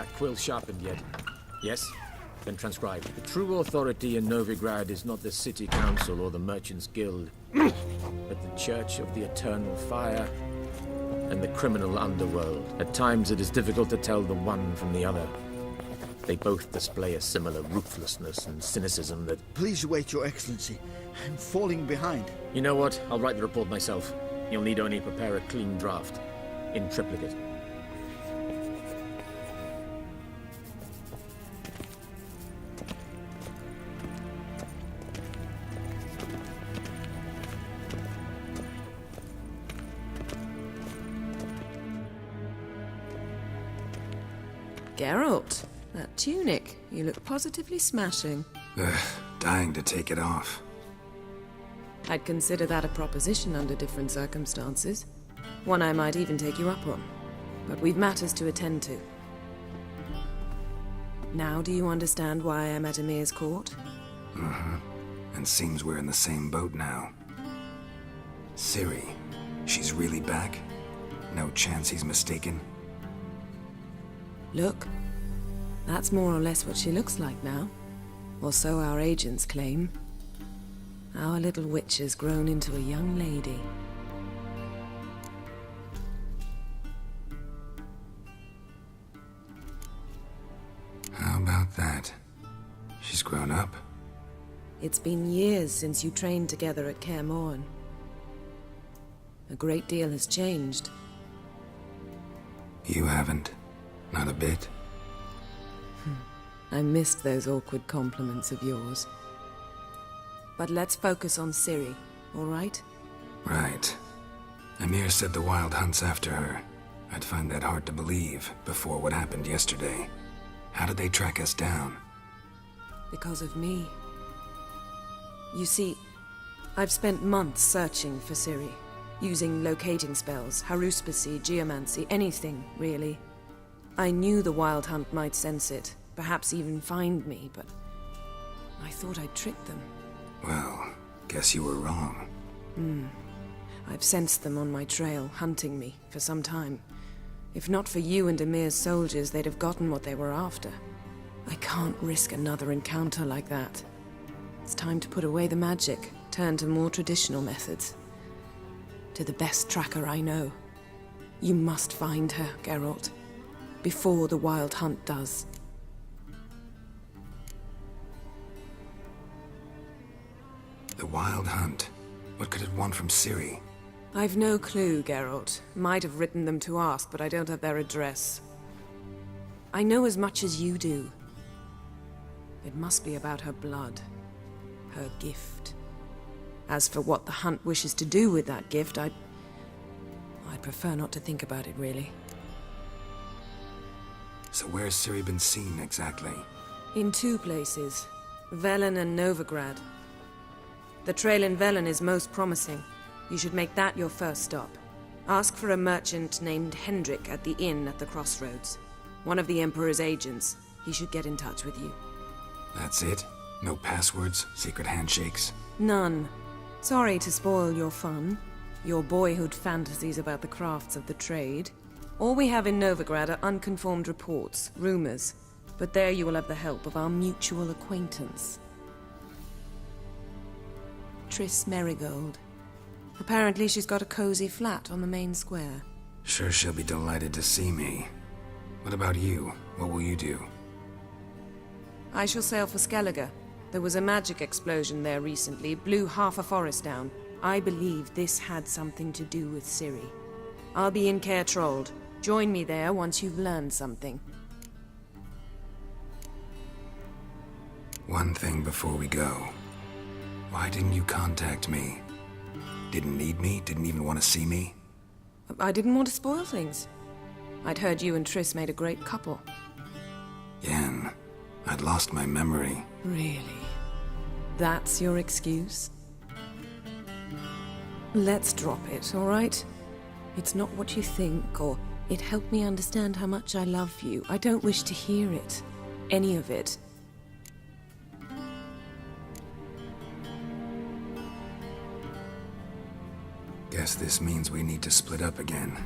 that quill sharpened yet? Yes? Then transcribe. The true authority in Novigrad is not the city council or the merchants' guild, but the Church of the Eternal Fire and the criminal underworld. At times it is difficult to tell the one from the other. They both display a similar ruthlessness and cynicism that... Please wait, Your Excellency. I'm falling behind. You know what? I'll write the report myself. You'll need only prepare a clean draft. In triplicate. Geralt, that tunic. You look positively smashing. Ugh, dying to take it off. I'd consider that a proposition under different circumstances. One I might even take you up on. But we've matters to attend to. Now do you understand why I'm at Emir's court? Mm-hmm. And seems we're in the same boat now. Ciri, she's really back? No chance he's mistaken? Look, that's more or less what she looks like now. Or so our agents claim. Our little witch has grown into a young lady. How about that? She's grown up? It's been years since you trained together at Kaer Morhen. A great deal has changed. You haven't. Not a bit. I missed those awkward compliments of yours. But let's focus on Ciri, all right? Right. Emir said the Wild Hunt's after her. I'd find that hard to believe before what happened yesterday. How did they track us down? Because of me. You see, I've spent months searching for Ciri, using locating spells, haruspicy, geomancy, anything, really. I knew the Wild Hunt might sense it, perhaps even find me, but I thought I'd tricked them. Well, guess you were wrong. I've sensed them on my trail, hunting me, for some time. If not for you and Emir's soldiers, they'd have gotten what they were after. I can't risk another encounter like that. It's time to put away the magic, turn to more traditional methods. To the best tracker I know. You must find her, Geralt. Before the Wild Hunt does. The Wild Hunt? What could it want from Ciri? I've no clue, Geralt. Might have written them to ask, but I don't have their address. I know as much as you do. It must be about her blood. Her gift. As for what the Hunt wishes to do with that gift, I'd prefer not to think about it, really. So where's Ciri been seen, exactly? In two places. Velen and Novigrad. The trail in Velen is most promising. You should make that your first stop. Ask for a merchant named Hendrik at the inn at the crossroads. One of the Emperor's agents. He should get in touch with you. That's it? No passwords? Secret handshakes? None. Sorry to spoil your fun. Your boyhood fantasies about the crafts of the trade. All we have in Novigrad are unconfirmed reports, rumors. But there you will have the help of our mutual acquaintance. Triss Merigold. Apparently she's got a cozy flat on the main square. Sure she'll be delighted to see me. What about you? What will you do? I shall sail for Skellige. There was a magic explosion there recently, blew half a forest down. I believe this had something to do with Ciri. I'll be in Caer Trold. Join me there once you've learned something. One thing before we go. Why didn't you contact me? Didn't need me? Didn't even want to see me? I didn't want to spoil things. I'd heard you and Triss made a great couple. Yen, I'd lost my memory. Really? That's your excuse? Let's drop it, all right? It's not what you think, or it helped me understand how much I love you. I don't wish to hear it. Any of it. Guess this means we need to split up again.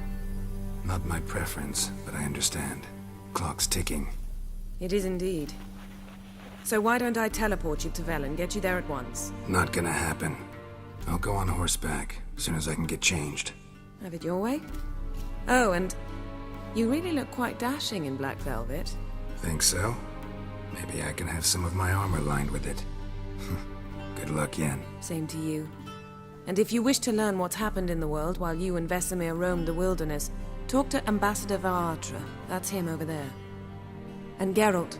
Not my preference, but I understand. clock's ticking. It is indeed. So why don't I teleport you to Velen, get you there at once? Not gonna happen. I'll go on horseback, as soon as I can get changed. Have it your way? Oh, and you really look quite dashing in black velvet. Think so? Maybe I can have some of my armor lined with it. Good luck, Yen. Same to you. And if you wish to learn what's happened in the world while you and Vesemir roamed the wilderness, talk to Ambassador Varatra. That's him over there. And Geralt,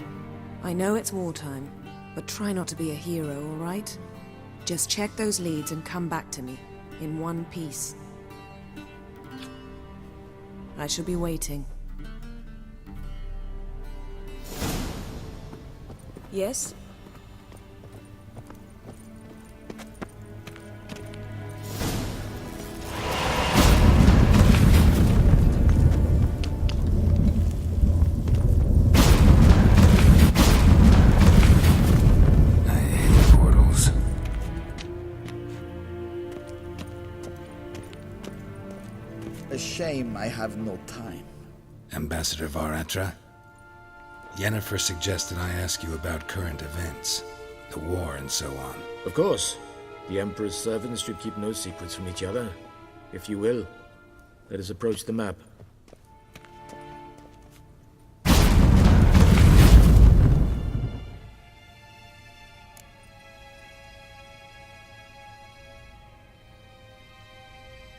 I know it's wartime, but try not to be a hero, all right? Just check those leads and come back to me, in one piece. I shall be waiting. Yes? A shame I have no time. Ambassador Varatra? Yennefer suggested I ask you about current events, the war and so on. Of course. The Emperor's servants should keep no secrets from each other. If you will, let us approach the map.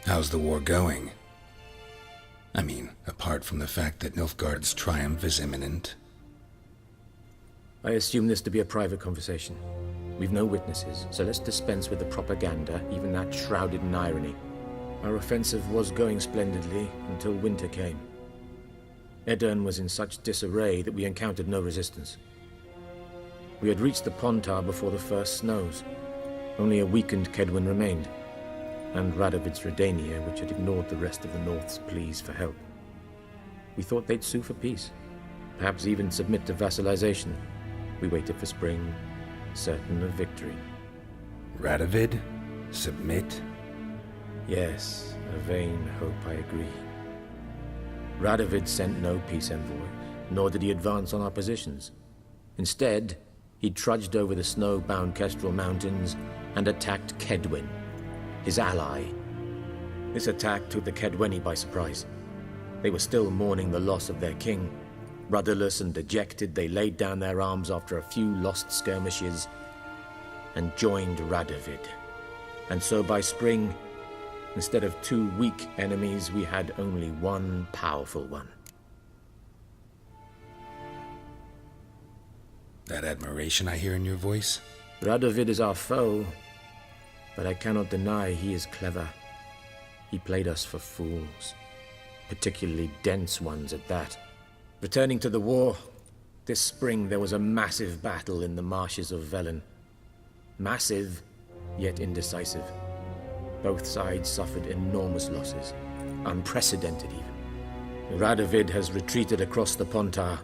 How's the war going? I mean, apart from the fact that Nilfgaard's triumph is imminent. I assume this to be a private conversation. We've no witnesses, so let's dispense with the propaganda, even that shrouded in irony. Our offensive was going splendidly until winter came. Edirn was in such disarray that we encountered no resistance. We had reached the Pontar before the first snows. Only a weakened Kedwin remained, and Radovid's Redania, which had ignored the rest of the North's pleas for help. We thought they'd sue for peace, perhaps even submit to vassalization. We waited for spring, certain of victory. Radovid? Submit? Yes, a vain hope, I agree. Radovid sent no peace envoy, nor did he advance on our positions. Instead, he trudged over the snow-bound Kestrel Mountains and attacked Kedwin, his ally. This attack took the Kedweni by surprise. They were still mourning the loss of their king. Rudderless and dejected, they laid down their arms after a few lost skirmishes and joined Radovid. And so by spring, instead of two weak enemies, we had only one powerful one. That admiration I hear in your voice? Radovid is our foe, but I cannot deny he is clever. He played us for fools, particularly dense ones at that. Returning to the war, this spring there was a massive battle in the marshes of Velen. Massive, yet indecisive. Both sides suffered enormous losses, unprecedented even. Radovid has retreated across the Pontar.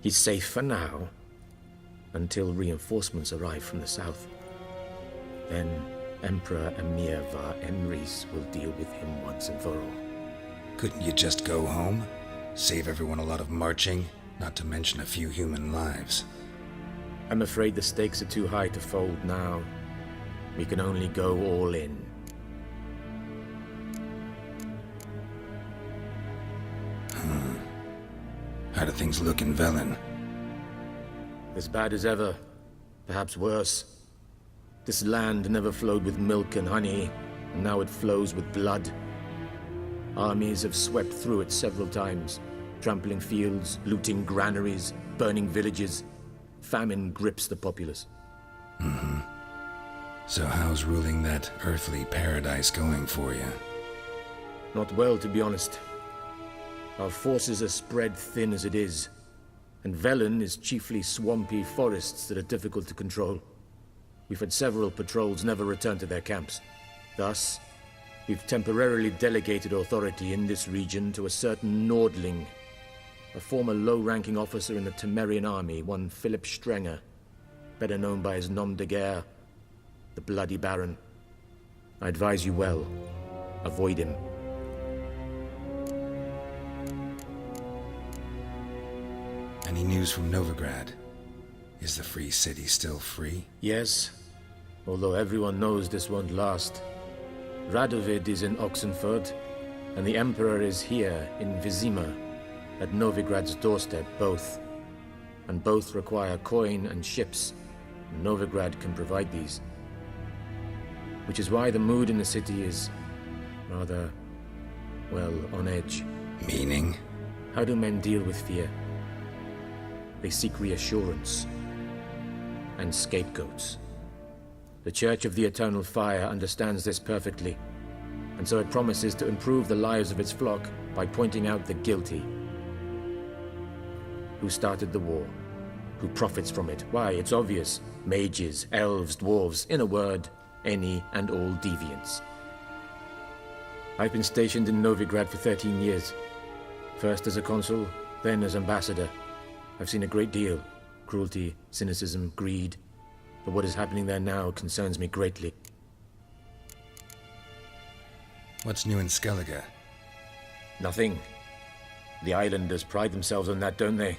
He's safe for now, until reinforcements arrive from the south. Then Emperor Emir var Emrys will deal with him once and for all. Couldn't you just go home? Save everyone a lot of marching, not to mention a few human lives. I'm afraid the stakes are too high to fold now. We can only go all in. How do things look in Velen? As bad as ever, perhaps worse. This land never flowed with milk and honey, and now it flows with blood. Armies have swept through it several times, trampling fields, looting granaries, burning villages. Famine grips the populace. So how's ruling that earthly paradise going for you? Not well, to be honest. Our forces are spread thin as it is, and Velen is chiefly swampy forests that are difficult to control. We've had several patrols never return to their camps. Thus, we've temporarily delegated authority in this region to a certain Nordling, a former low-ranking officer in the Temerian army, one Philip Strenger, better known by his nom de guerre, the Bloody Baron. I advise you well. Avoid him. Any news from Novigrad? Is the free city still free? Yes, although everyone knows this won't last. Radovid is in Oxenford, and the Emperor is here in Vizima, at Novigrad's doorstep, both. And both require coin and ships. Novigrad can provide these. Which is why the mood in the city is rather, well, on edge. Meaning? How do men deal with fear? They seek reassurance and scapegoats. The Church of the Eternal Fire understands this perfectly, and so it promises to improve the lives of its flock by pointing out the guilty. Who started the war? Who profits from it? Why, it's obvious. Mages, elves, dwarves, in a word, any and all deviants. I've been stationed in Novigrad for 13 years. First as a consul, then as ambassador. I've seen a great deal. Cruelty, cynicism, greed. But what is happening there now concerns me greatly. What's new in Skellige? Nothing. The islanders pride themselves on that, don't they?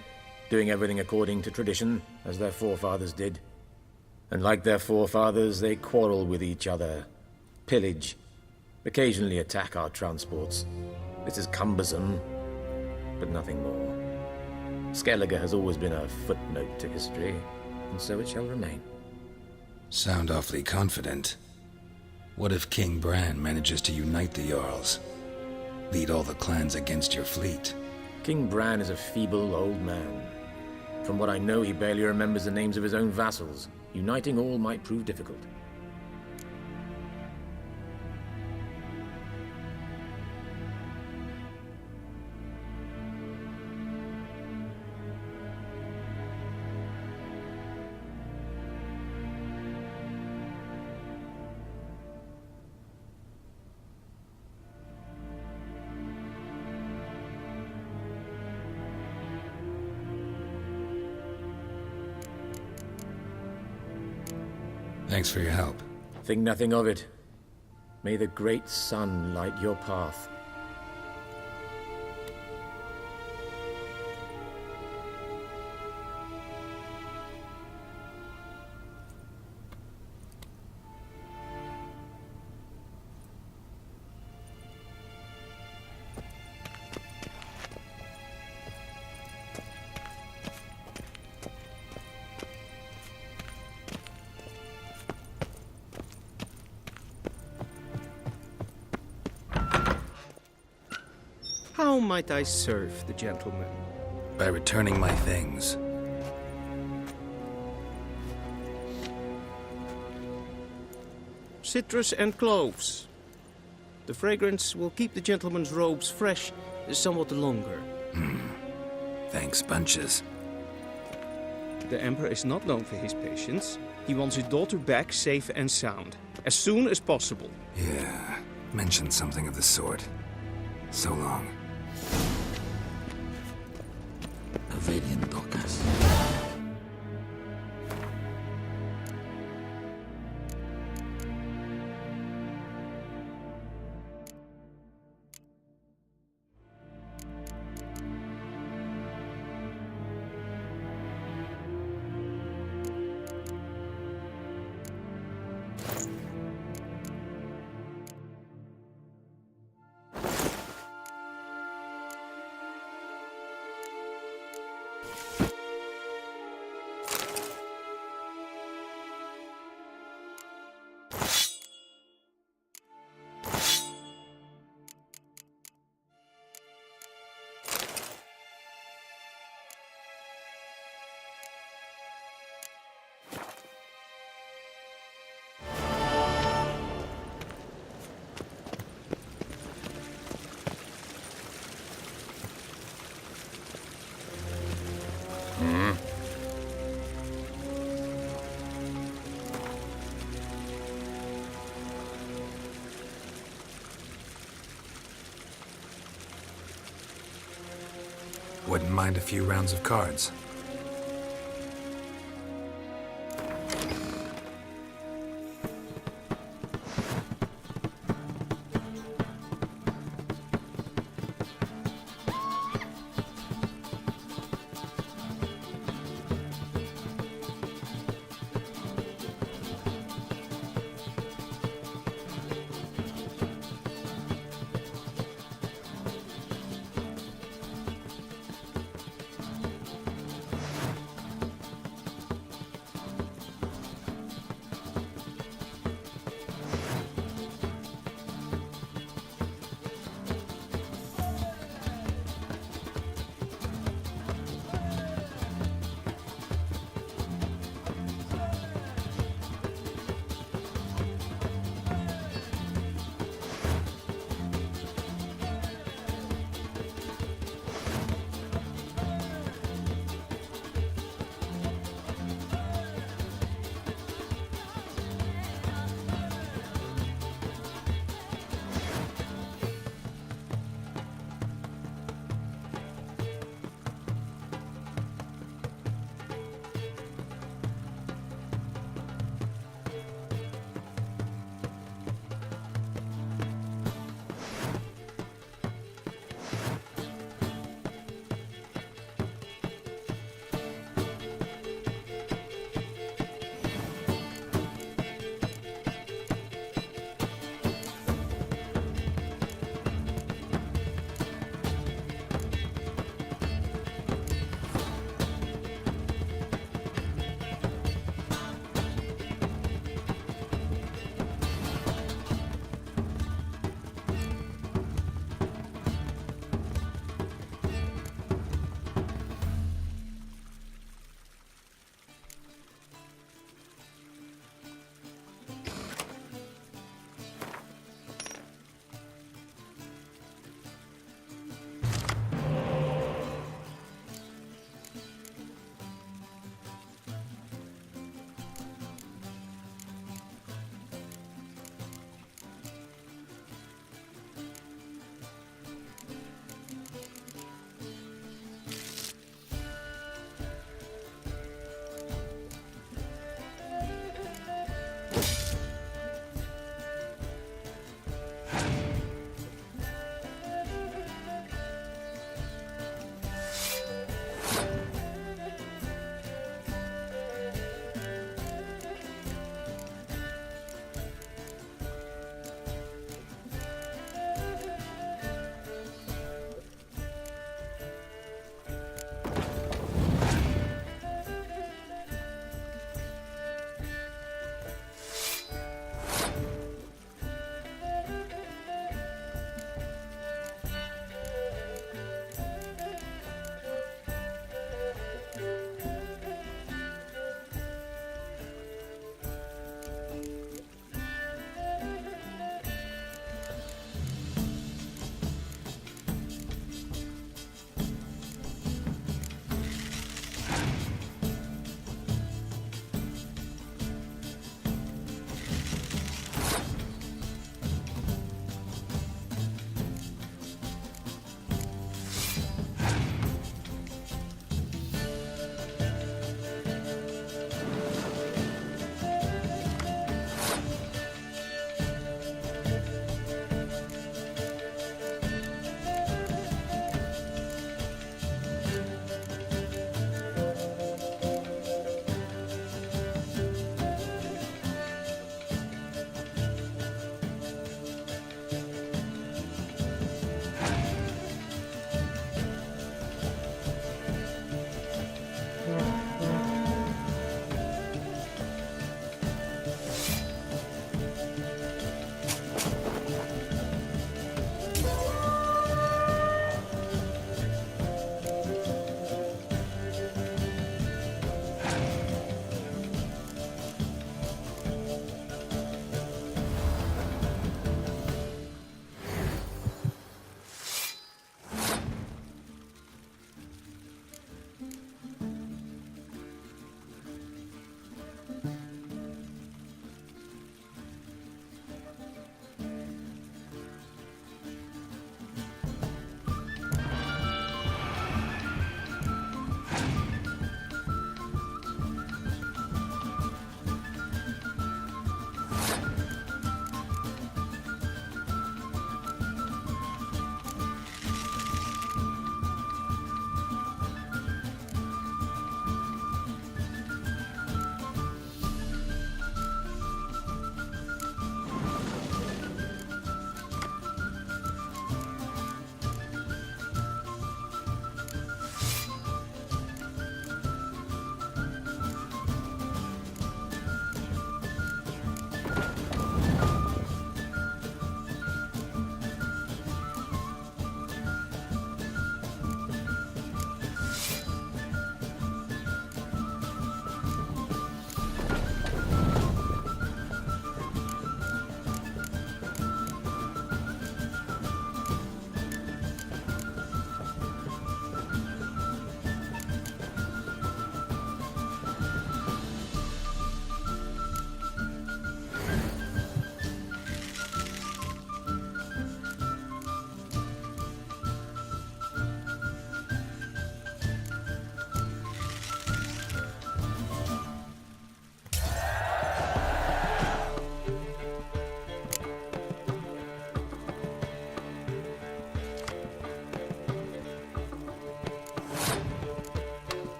Doing everything according to tradition, as their forefathers did. And like their forefathers, they quarrel with each other, pillage, occasionally attack our transports. This is cumbersome, but nothing more. Skellige has always been a footnote to history, and so it shall remain. Sound awfully confident. What if King Bran manages to unite the Jarls? Lead all the clans against your fleet? King Bran is a feeble old man. From what I know, he barely remembers the names of his own vassals. Uniting all might prove difficult. Thanks for your help. Think nothing of it. May the great sun light your path. How might I serve the gentleman? By returning my things. Citrus and cloves. The fragrance will keep the gentleman's robes fresh somewhat longer. Thanks, bunches. The Emperor is not known for his patience. He wants his daughter back safe and sound, as soon as possible. Yeah, mentioned something of the sort. So long. Avelian Docas. Wouldn't mind a few rounds of cards.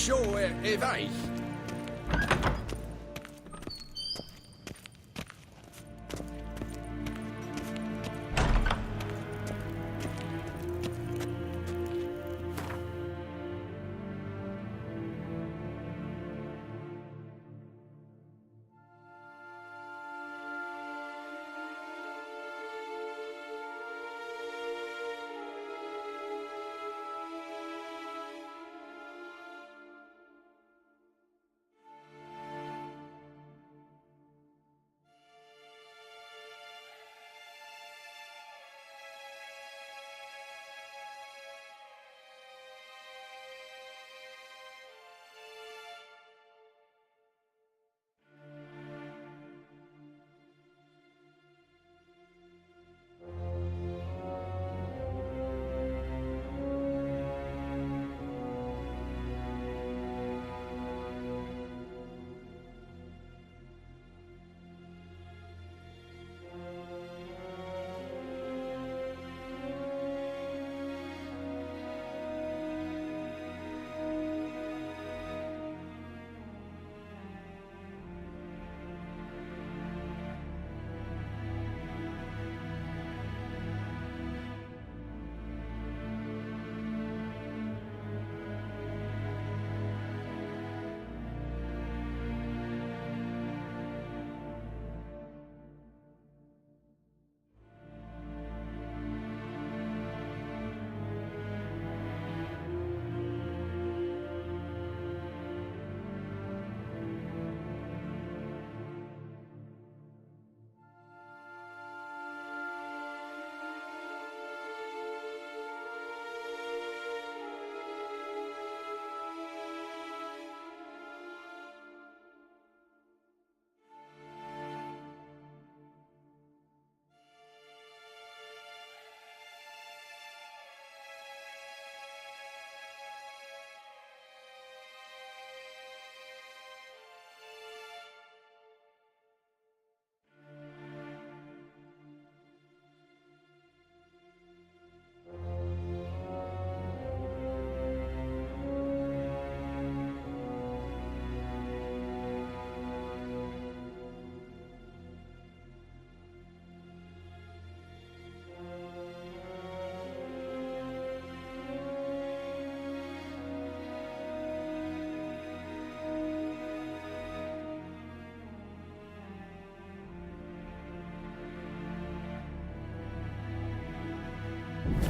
Sure, they?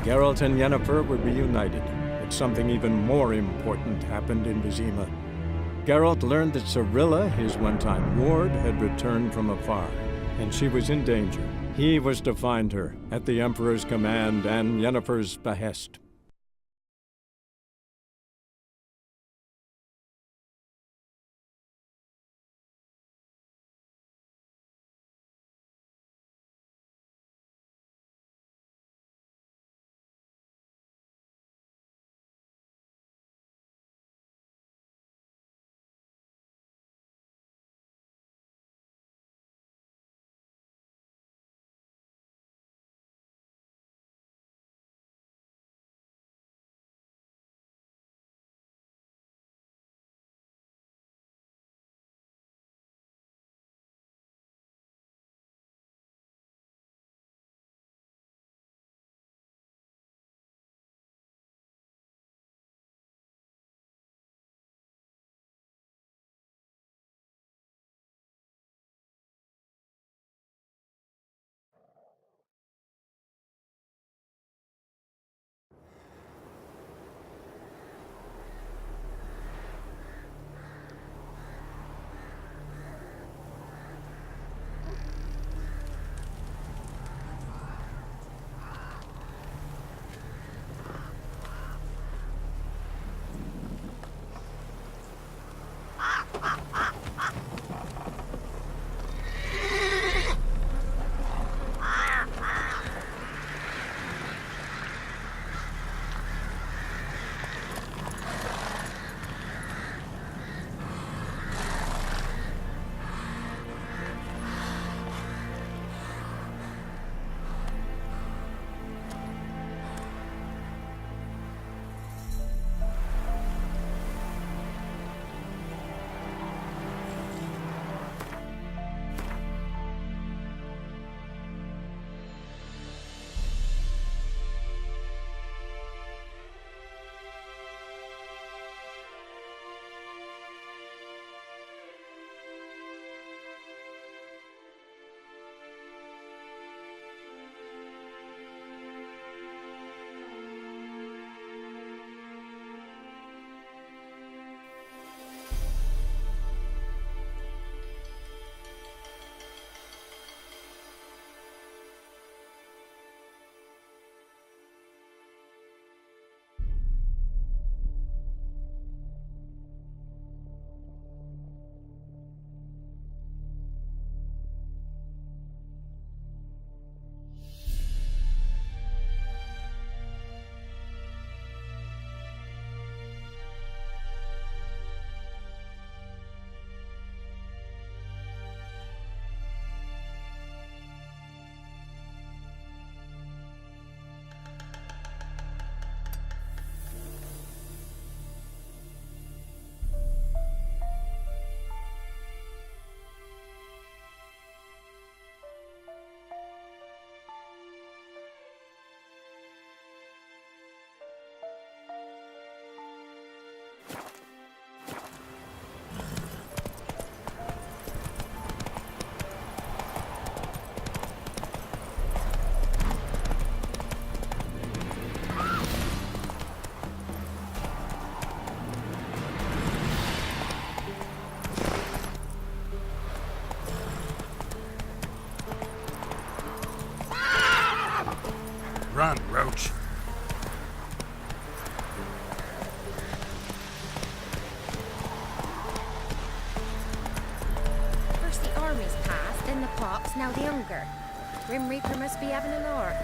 Geralt and Yennefer were reunited, but something even more important happened in Vizima. Geralt learned that Cirilla, his one-time ward, had returned from afar, and she was in danger. He was to find her, at the Emperor's command and Yennefer's behest. then the pox, now the hunger. Grim Reaper must be having a lark.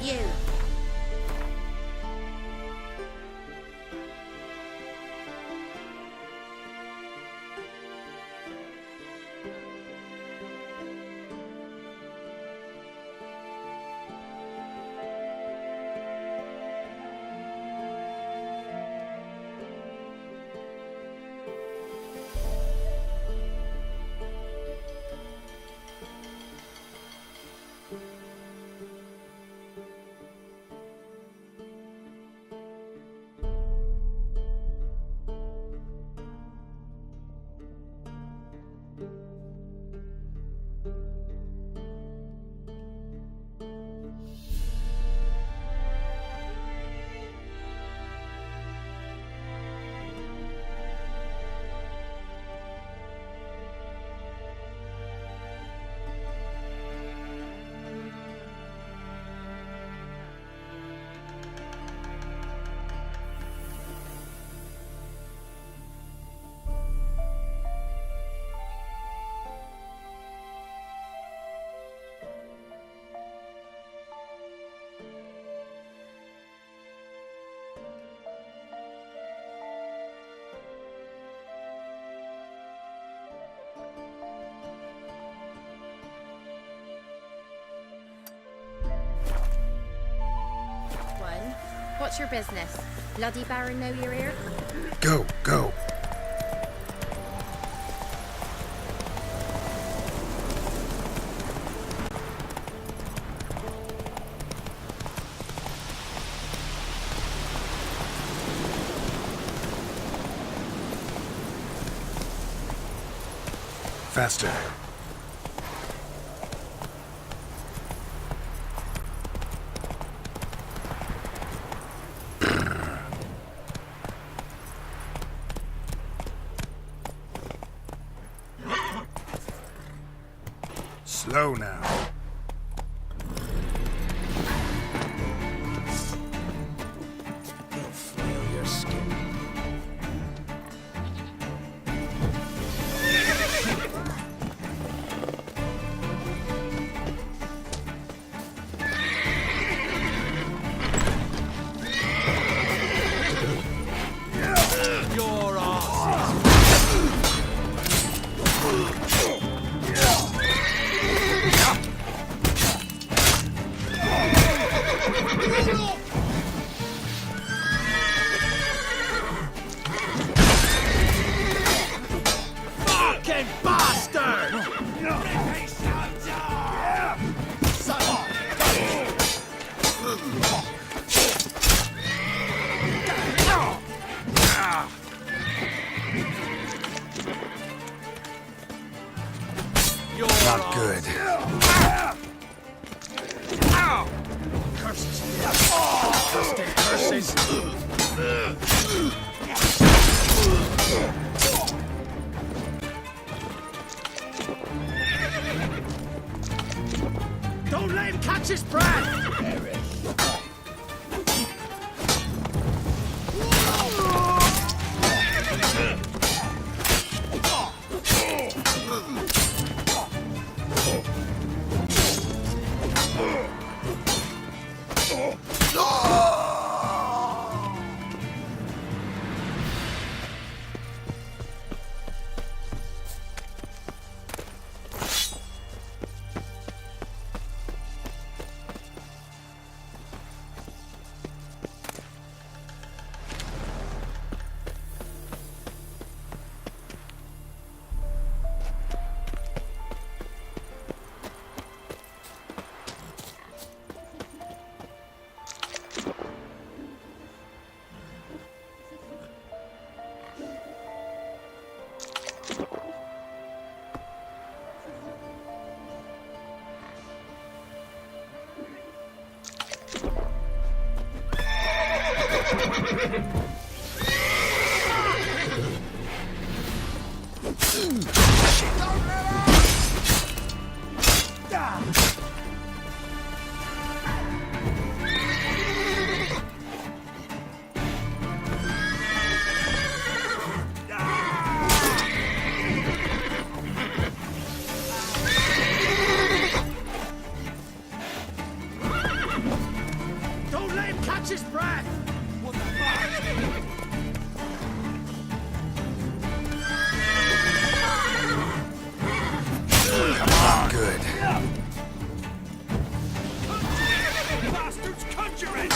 You. What's your business? Bloody Baron know you're here? Go, go. Faster. Slow now. They'll flail your skin. Your arse is fucking bastard! Not good. Curses! Curses! Don't let him catch his breath! Don't let him catch his breath! What the fuck? Good. Bastards conjuring!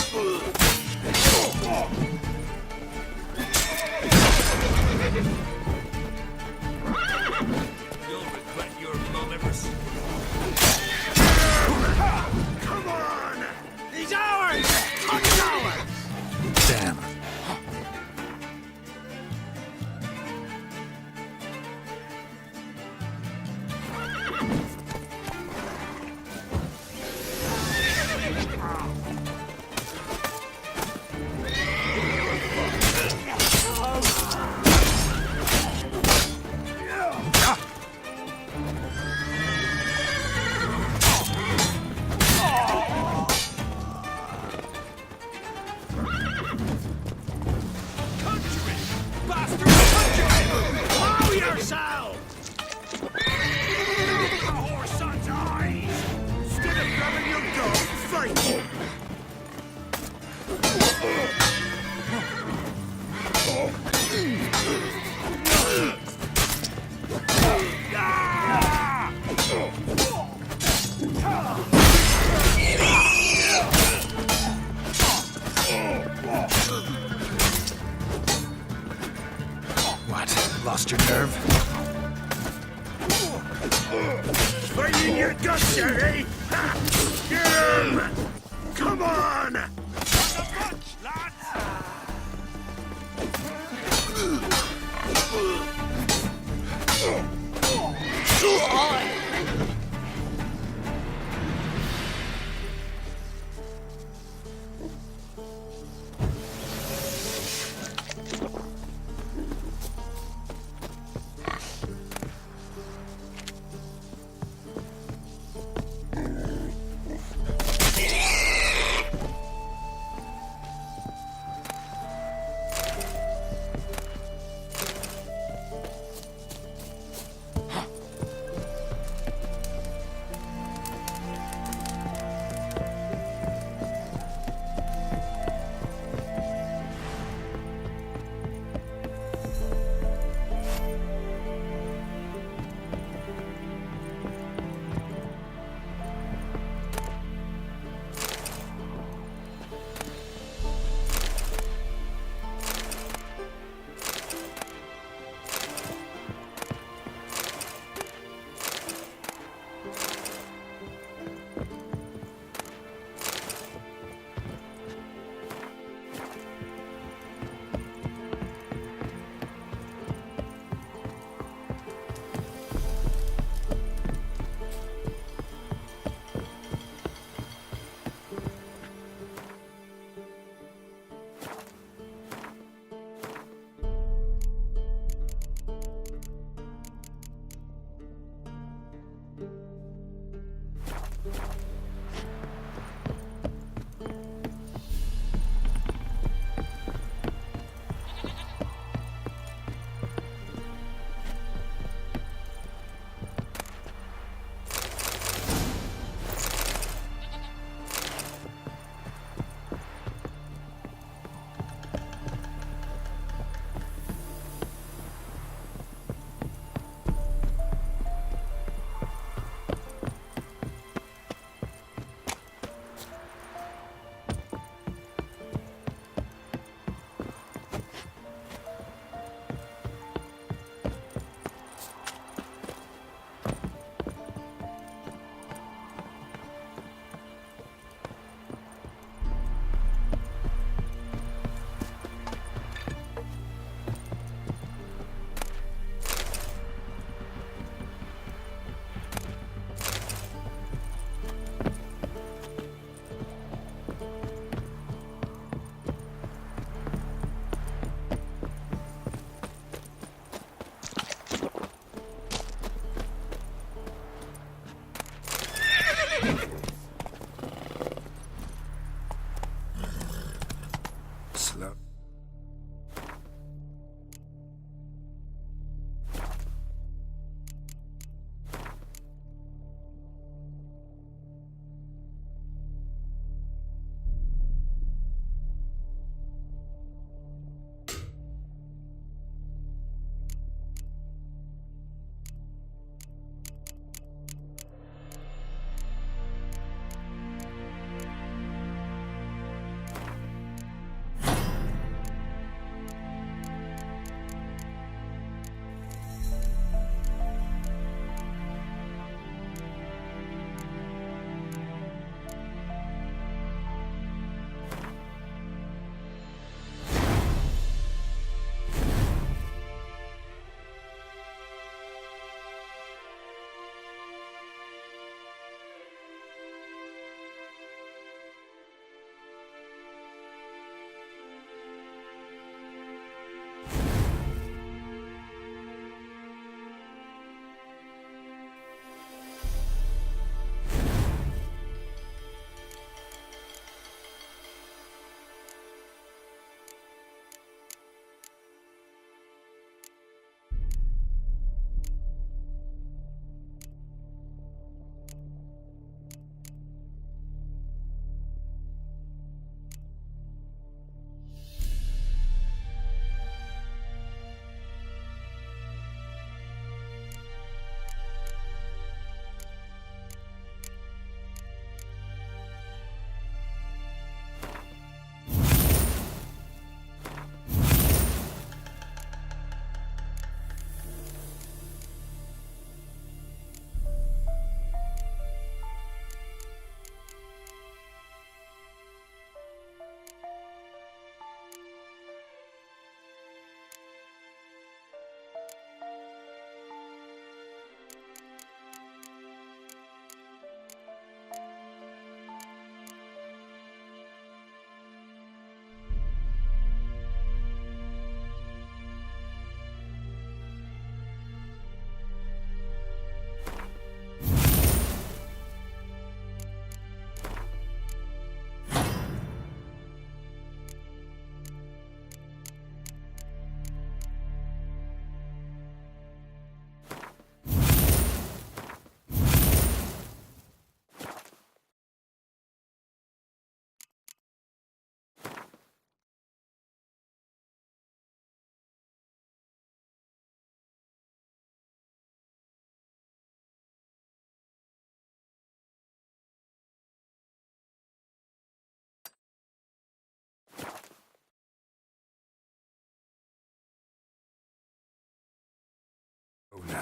You'll regret your moments. Come on! He's ours! Touch ours! Damn. Conjuring! Bastards conjuring! Allow yourself! Our son's eyes! Instead of grabbing your dog, fight! What? Lost your nerve? Fighting your guts, Ciri! Get him! Come on! Not a bunch, lads!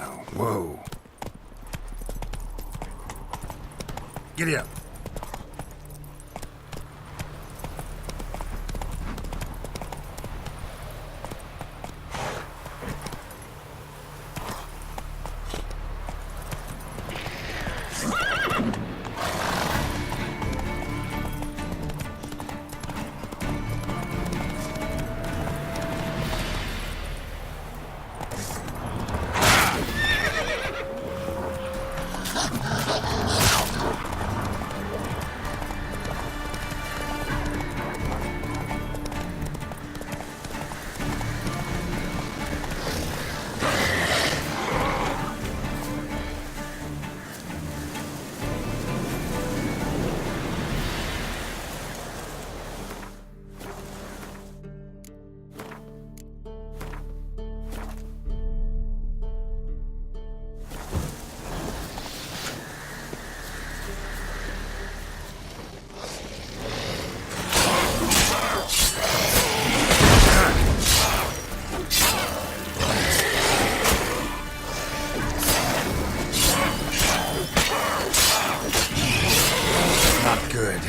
now. Whoa. Giddy up. Not good.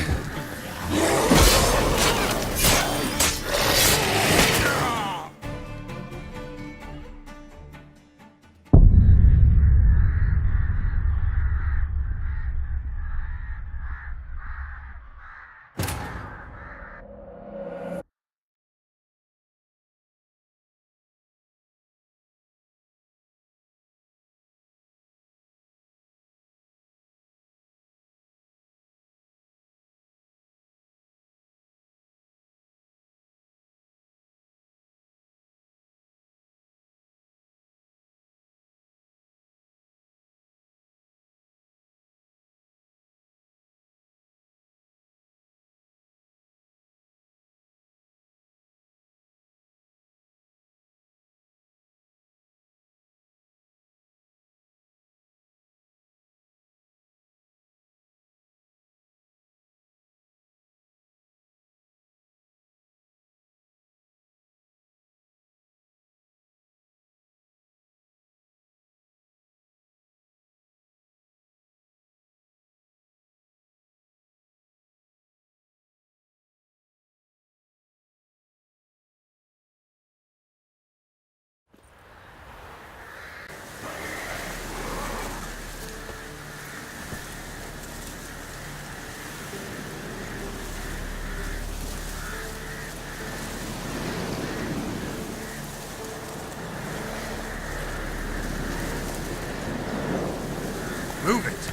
Move it.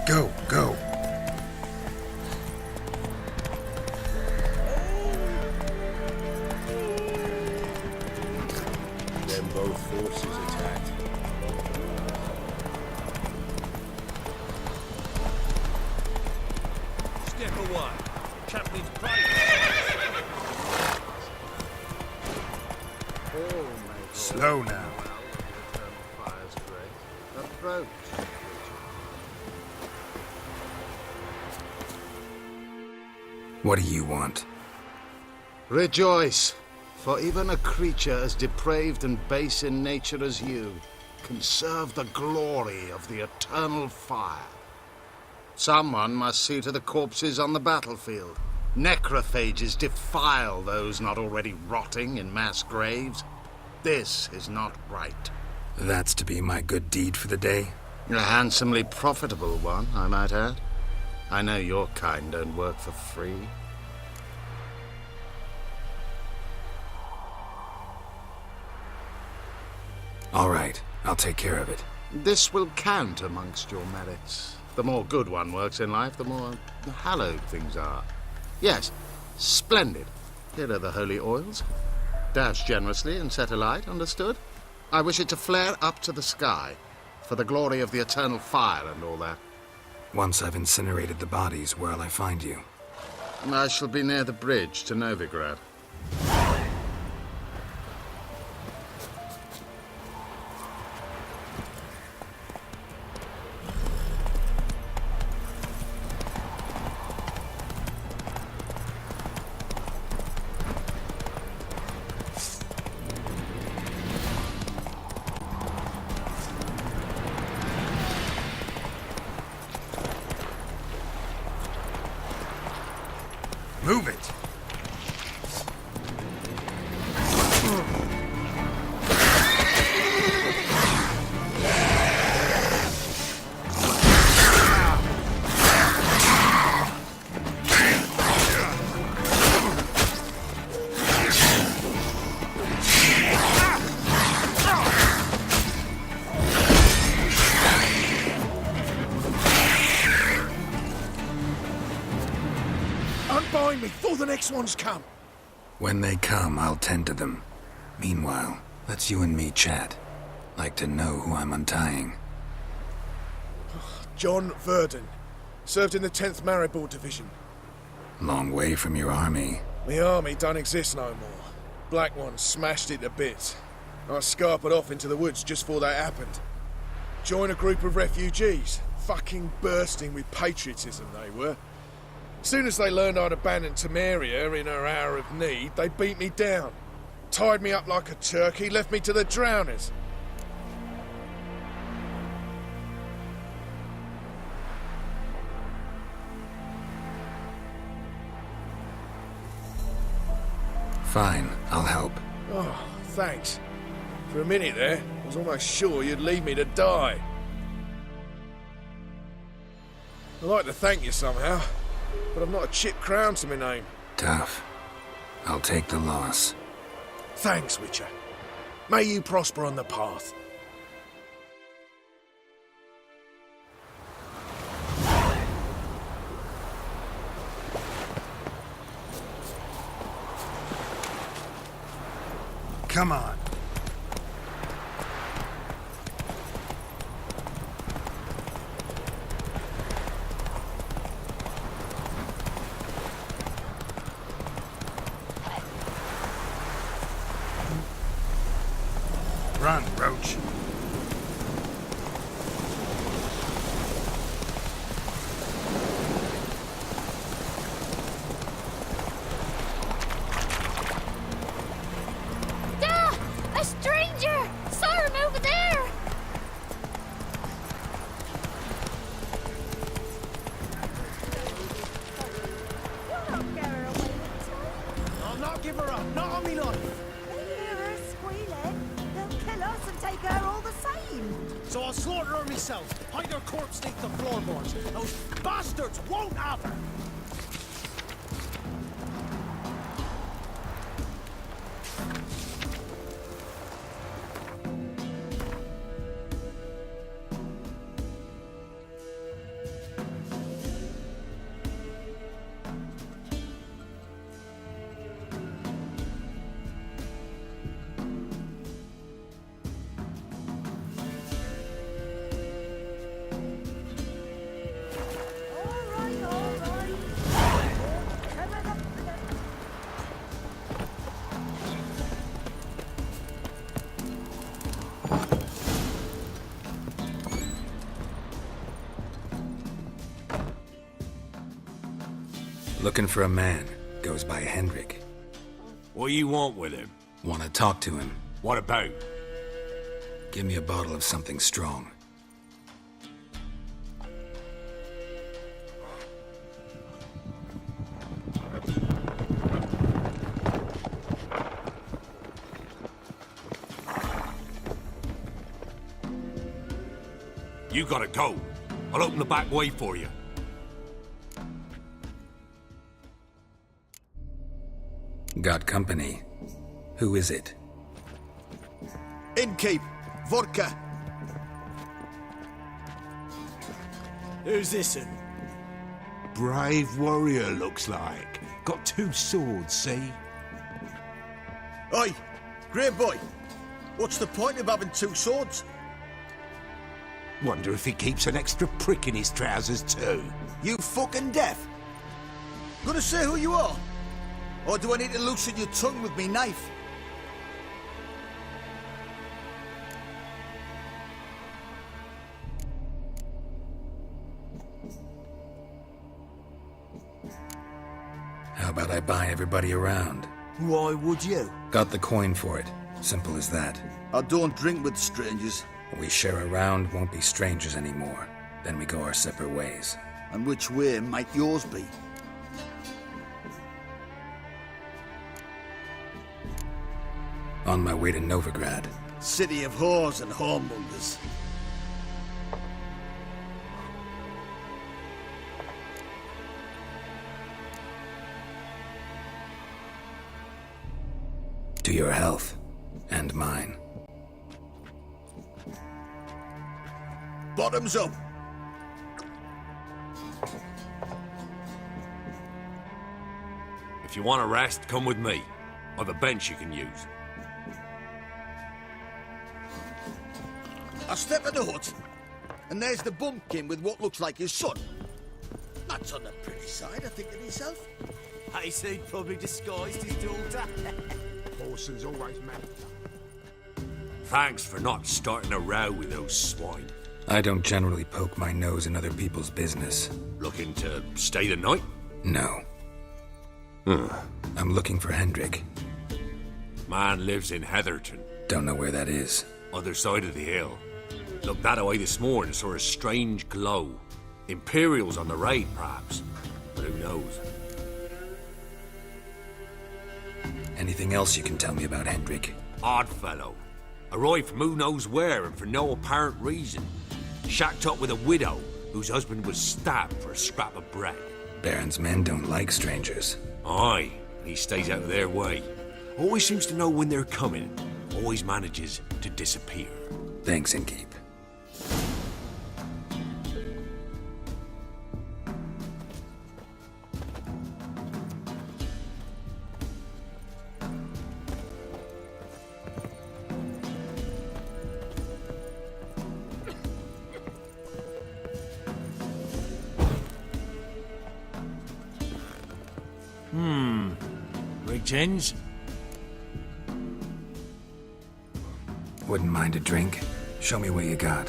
Go, go. Then both forces attacked. Step away. Chaplain's Slow now. Approach. What do you want? Rejoice, for even a creature as depraved and base in nature as you can serve the glory of the eternal fire. Someone must see to the corpses on the battlefield. Necrophages defile those not already rotting in mass graves. This is not right. That's to be my good deed for the day? A handsomely profitable one, I might add. I know your kind don't work for free. All right, I'll take care of it. This will count amongst your merits. The more good one works in life, the more hallowed things are. Yes, splendid. Here are the holy oils. Dash generously and set alight, understood? I wish it to flare up to the sky, for the glory of the eternal fire and all that. Once I've incinerated the bodies, where'll I find you? I shall be near the bridge to Novigrad. Move it! Unbind me before the next ones come. When they come, I'll tend to them. Meanwhile, let's you and me chat. Like to know who I'm untying. John Verdon. Served in the 10th Maribor Division. Long way from your army. My army don't exist no more. Black Ones smashed it to bits. I scarpered off into the woods just before that happened. Joined a group of refugees. Fucking bursting with patriotism they were. Soon as they learned I'd abandoned Temeria in her hour of need, they beat me down. Tied me up like a turkey, left me to the drowners. Fine, I'll help. Oh, thanks. For a minute there, I was almost sure you'd leave me to die. I'd like to thank you somehow, but I've not a chip crown to my name. Tough. I'll take the loss. Thanks, Witcher. May you prosper on the path. Come on. Run, Roach. A stranger! Saw him over there! I'll not give her up, not on me life. They hear her squealing. They'll kill us and take her all the same. So I'll slaughter her myself, hide her corpse beneath the floorboards. Those bastards won't have her! All right, all right. Cover the blood. Looking for a man. Goes by Hendrik. What you want with him? Want to talk to him. What about? Give me a bottle of something strong. You gotta go. I'll open the back way for you. Got company. Who is it? Innkeep. Vodka. Who's this'n? Brave warrior, looks like. Got 2 swords, see? Oi, great boy. What's the point of having 2 swords? Wonder if he keeps an extra prick in his trousers, too. You fucking deaf? Gonna say who you are? Or do I need to loosen your tongue with me knife? How about I buy everybody around? Why would you? Got the coin for it. Simple as that. I don't drink with strangers. We share a round, won't be strangers anymore. Then we go our separate ways. And which way might yours be? On my way to Novigrad. City of whores and whoremongers. To your health. And mine. Bottoms up! If you want a rest, come with me. I've a bench you can use. I step in the hut, and there's the bumpkin with what looks like his son. That's on the pretty side, I think to myself. I say probably disguised his daughter. Parson's always mad. Thanks for not starting a row with those swine. I don't generally poke my nose in other people's business. Looking to stay the night? No. I'm looking for Hendrik. Man lives in Heatherton. Don't know where that is. Other side of the hill. Looked that away this morning, saw a strange glow. Imperials on the raid, perhaps. But who knows? Anything else you can tell me about Hendrik? Odd fellow. Arrived from who knows where and for no apparent reason. Shacked up with a widow whose husband was stabbed for a scrap of bread. Baron's men don't like strangers. Aye, and he stays out of their way. Always seems to know when they're coming. Always manages to disappear. Thanks, Innkeep. Gins? Wouldn't mind a drink. Show me what you got.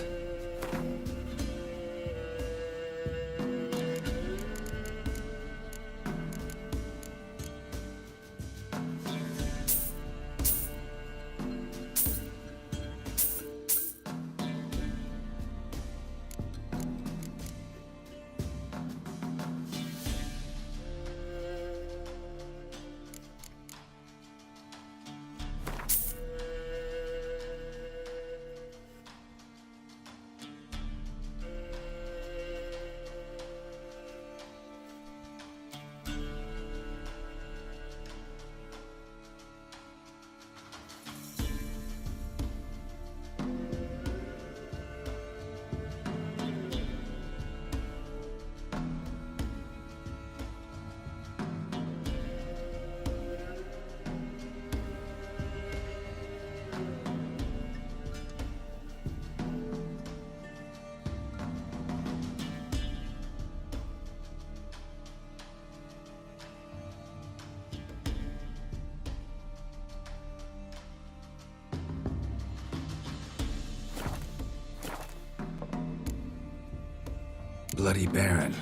Bloody Baron.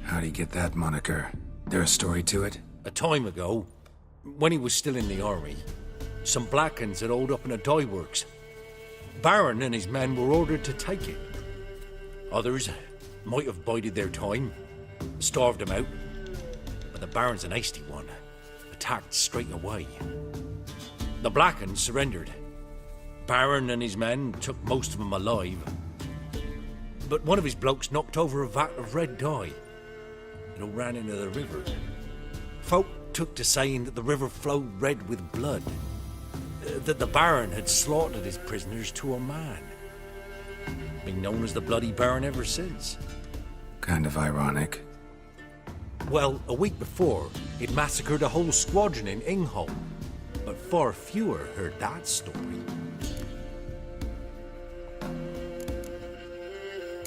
How'd he get that moniker? There a story to it? A time ago, when he was still in the army, some Blackens had holed up in a dye works. Baron and his men were ordered to take it. Others might have bided their time, starved them out. But the Baron's an hasty one, attacked straight away. The Blackens surrendered. Baron and his men took most of them alive. but one of his blokes knocked over a vat of red dye. It all ran into the river. Folk took to saying that the river flowed red with blood, that the Baron had slaughtered his prisoners to a man. Been known as the Bloody Baron ever since. Kind of ironic. Well, a week before, it massacred a whole squadron in Ingholm, but far fewer heard that story.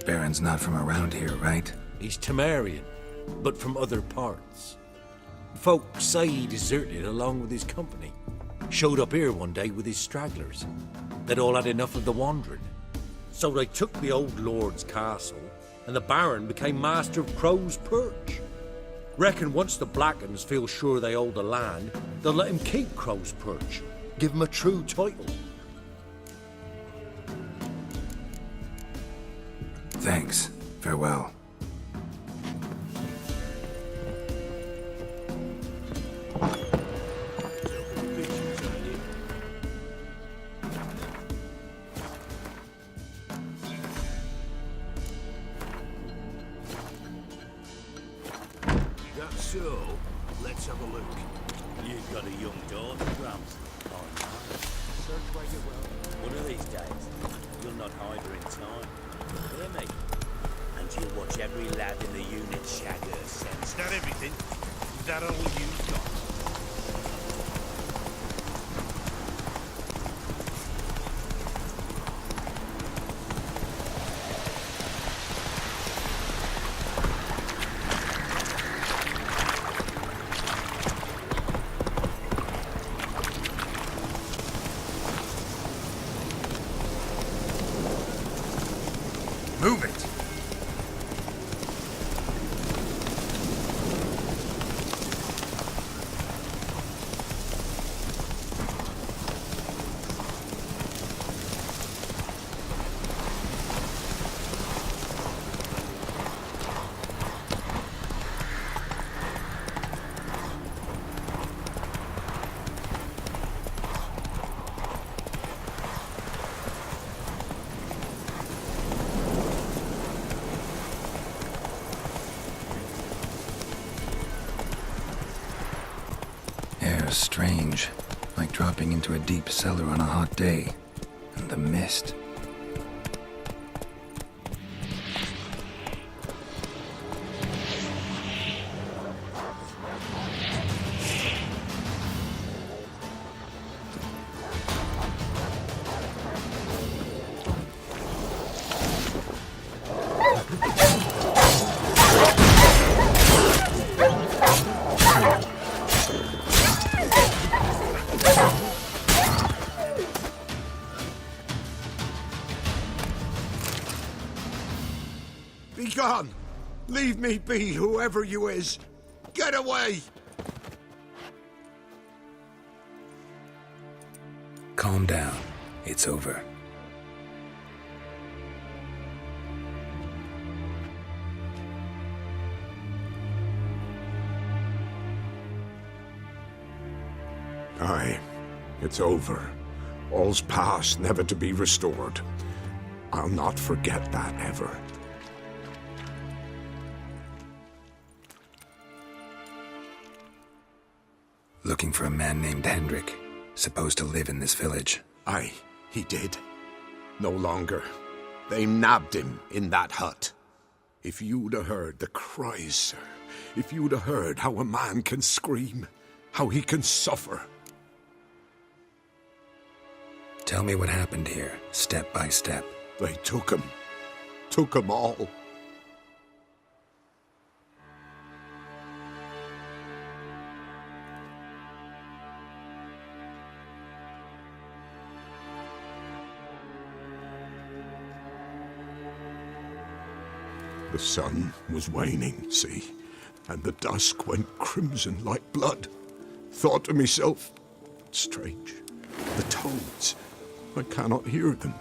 Baron's not from around here, right? He's Temerian, but from other parts. Folk say he deserted along with his company. Showed up here one day with his stragglers. They'd all had enough of the wandering. So they took the old lord's castle, and the Baron became master of Crow's Perch. Reckon once the Blackens feel sure they hold the land, they'll let him keep Crow's Perch. Give him a true title. Thanks. Farewell. That's so. Let's have a look. You've got a young daughter, Grams. Oh, no. Search where you will. One of these days, you'll not hide her in time. Hear me? And you'll watch every lad in the unit shag her sense. Is that everything? Is that all you've got? Move it! Air's strange, like dropping into a deep cellar on a hot day. And the mist. Be gone! Leave me be, whoever you is! Get away! Calm down. It's over. Aye, it's over. All's past, never to be restored. I'll not forget that ever. Looking for a man named Hendrik, supposed to live in this village. Aye, he did. No longer. They nabbed him in that hut. If you'd have heard the cries, sir. If you'd have heard how a man can scream. How he can suffer. Tell me what happened here, step by step. They took him. Took him all. The sun was waning, see, and the dusk went crimson like blood. Thought to myself, strange, the toads, I cannot hear them.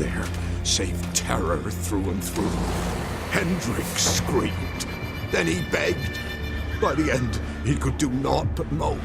there save terror through and through. Hendrik screamed. Then he begged. By the end, he could do naught but moan.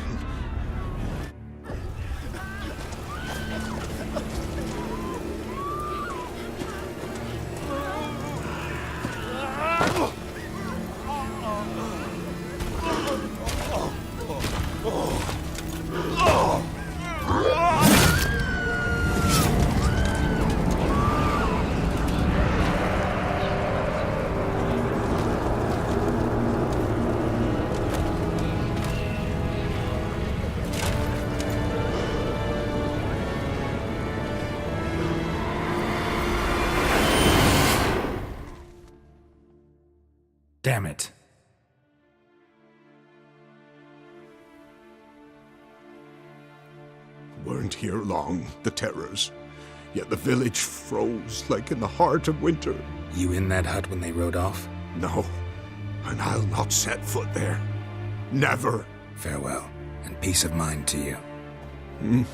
Damn it. Weren't here long, the terrors. Yet the village froze like in the heart of winter. You in that hut when they rode off? No, and I'll not set foot there. Never. Farewell, and peace of mind to you.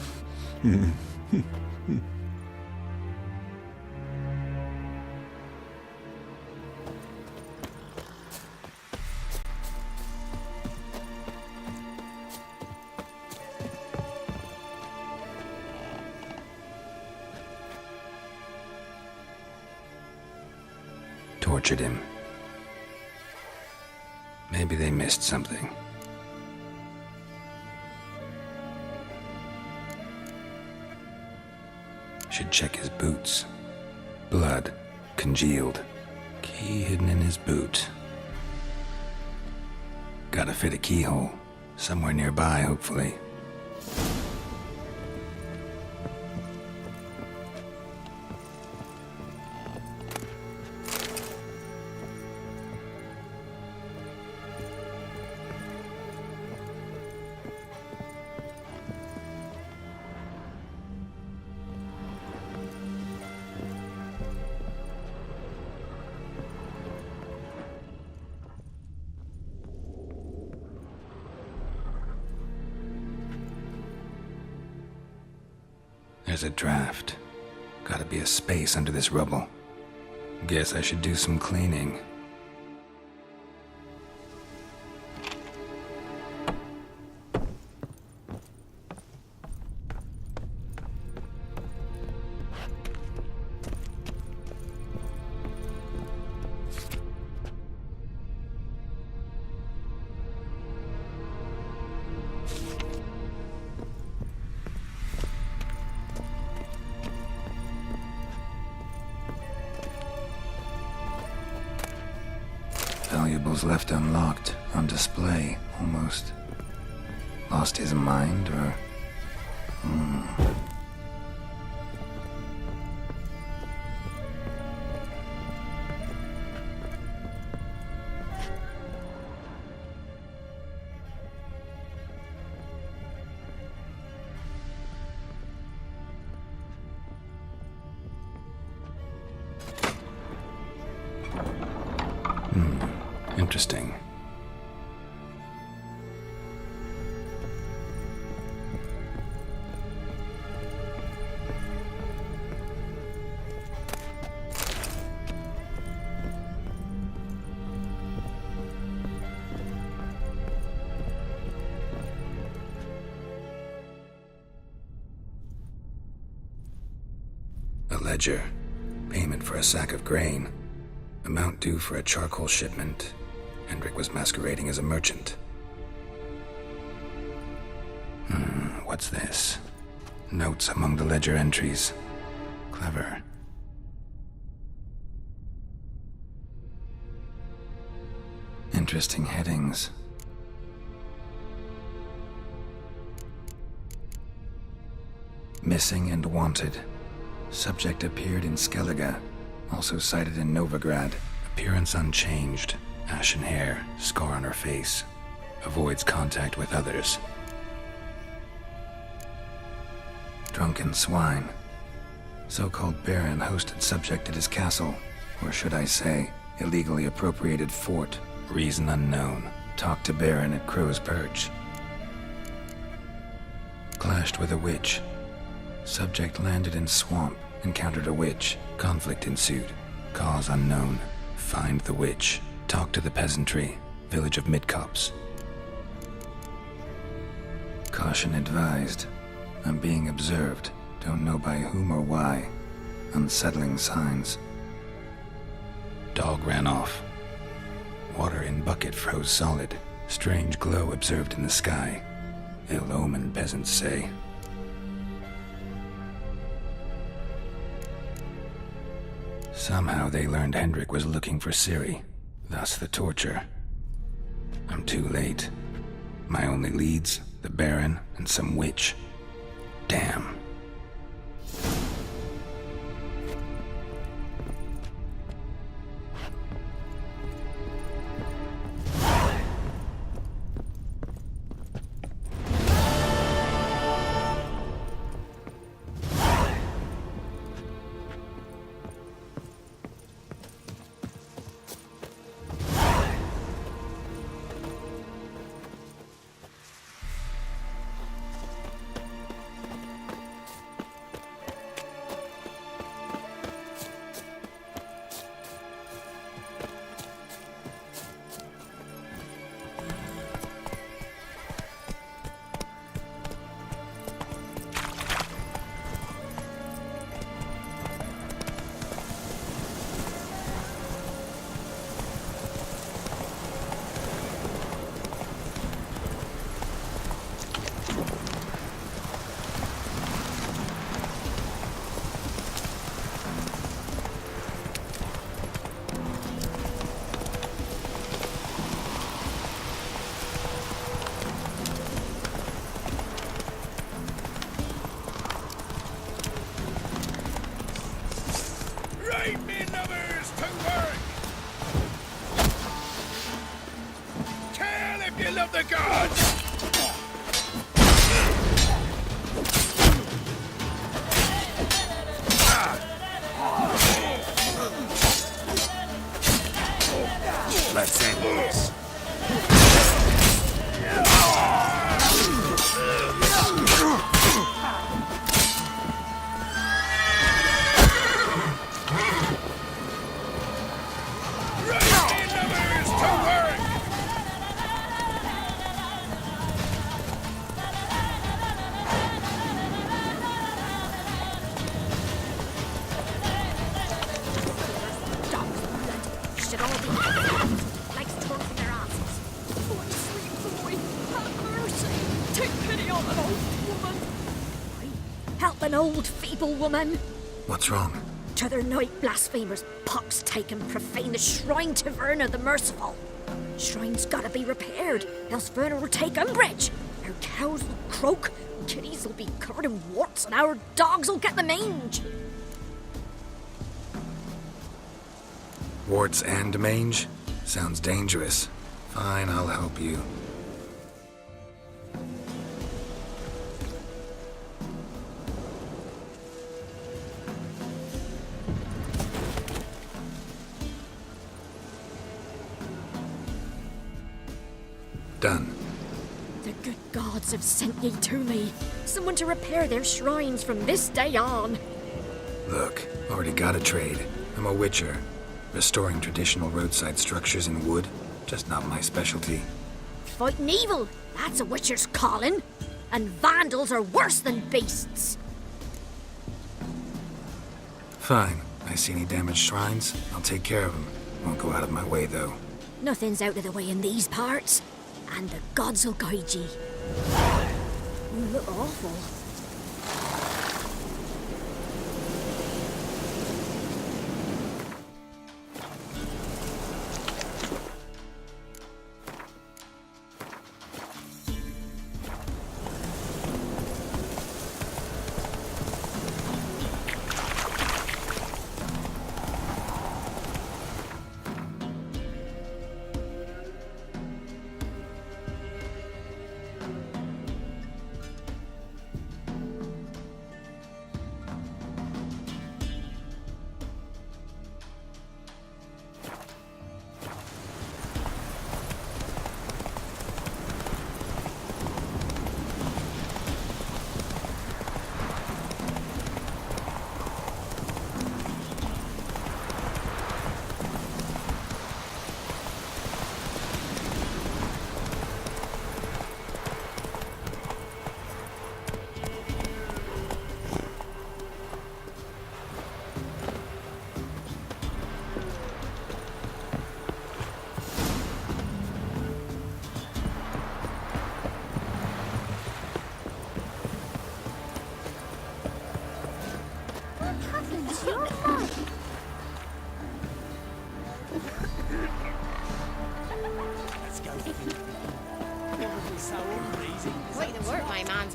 Tortured him. Maybe they missed something. Should check his boots. Blood, congealed. Key hidden in his boot. Gotta fit a keyhole. Somewhere nearby, hopefully. There's a draft. Gotta be a space under this rubble. Guess I should do some cleaning. Valuables left unlocked, on display, almost. Lost his mind, or... Interesting. A ledger. Payment for a sack of grain. Amount due for a charcoal shipment. Hendrik was masquerading as a merchant. What's this? Notes among the ledger entries. Clever. Interesting headings. Missing and wanted. Subject appeared in Skellige. Also cited in Novigrad. Appearance unchanged. Ashen hair, scar on her face. Avoids contact with others. Drunken swine. So-called baron hosted subject at his castle. Or should I say, illegally appropriated fort. Reason unknown. Talked to baron at Crow's Perch. Clashed with a witch. Subject landed in swamp. Encountered a witch. Conflict ensued. Cause unknown. Find the witch. Talk to the peasantry. Village of Midcopse. Caution advised. I'm being observed. Don't know by whom or why. Unsettling signs. Dog ran off. Water in bucket froze solid. Strange glow observed in the sky. Ill omen, peasants say. Somehow they learned Hendrik was looking for Ciri. Thus the torture. I'm too late. My only leads, the Baron and some witch. Damn. Let's end this. An old feeble woman. What's wrong? T'other night blasphemers pox take and profane the shrine to Verna the Merciful. Shrine's gotta be repaired, else Verna will take umbrage. Our cows will croak, kitties will be covered in warts, and our dogs will get the mange. Warts and mange? Sounds dangerous. Fine, I'll help you. Done. The good gods have sent ye to me. Someone to repair their shrines from this day on. Look, already got a trade. I'm a witcher. Restoring traditional roadside structures in wood, just not my specialty. Fighting evil, that's a witcher's calling. And vandals are worse than beasts. Fine. I see any damaged shrines, I'll take care of them. Won't go out of my way, though. Nothing's out of the way in these parts. And the gods will guide ye. You look awful.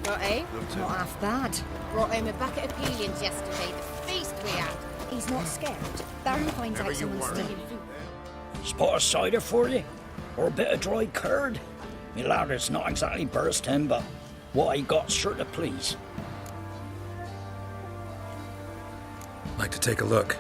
Got eh? Not half bad. Brought home a bucket of peelings yesterday. The feast we had. He's not scared. Baron finds out someone's stealing food. Spot of cider for you? Or a bit of dry curd? Me lad, it's not exactly bursting, but what I got's sure to please. Like to take a look.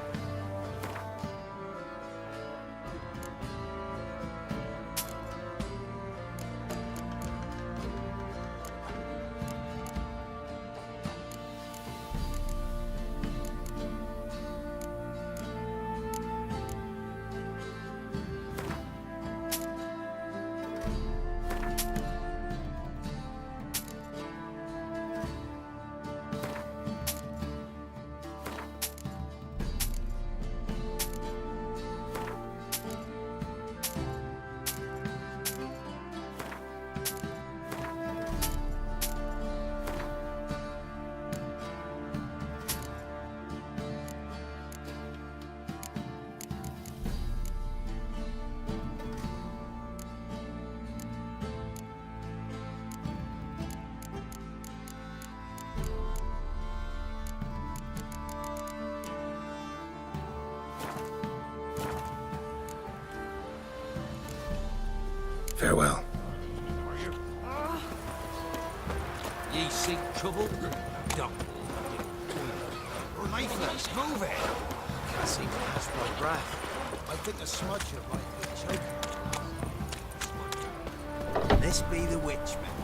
Farewell. Ye seek trouble? Don't. Lifeless, move it! Can't seem to catch my breath. I think a smudger might be choking. This be the witchman.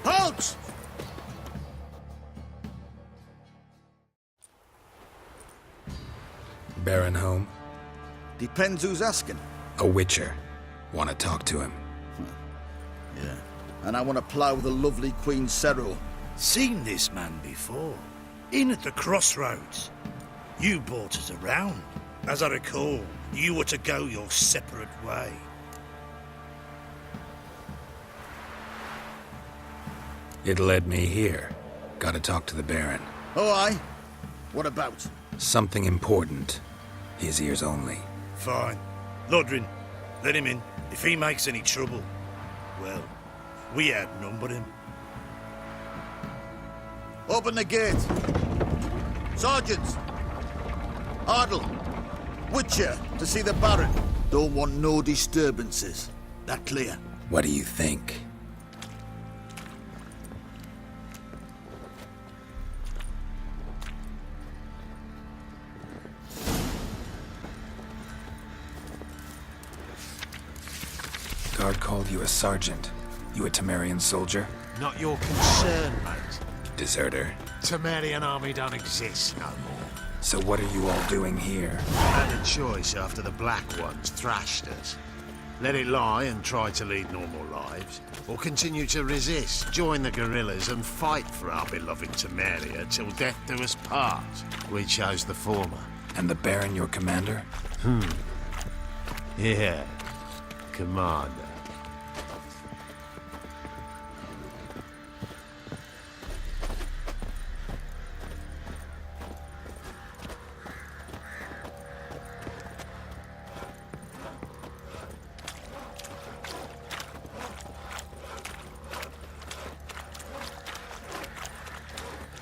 Halt! Baron home? Depends who's asking. A witcher. Want to talk to him. Yeah. And I want to plough the lovely Queen Ciri. Seen this man before. In at the crossroads. You brought us around. As I recall, you were to go your separate way. It led me here. Gotta talk to the Baron. Oh, aye? What about? Something important. His ears only. Fine. Lodrin, let him in. If he makes any trouble, well, we outnumber him. Open the gate. Sergeants! Ardle! Witcher, to see the Baron. Don't want no disturbances. That clear? What do you think? Guard called you a sergeant. You a Temerian soldier? Not your concern, mate. Deserter. Temerian army don't exist no more. So what are you all doing here? Had a choice after the Black Ones thrashed us. Let it lie and try to lead normal lives, or continue to resist, join the guerrillas and fight for our beloved Temeria till death do us part. We chose the former. And the Baron your commander? Yeah, commander.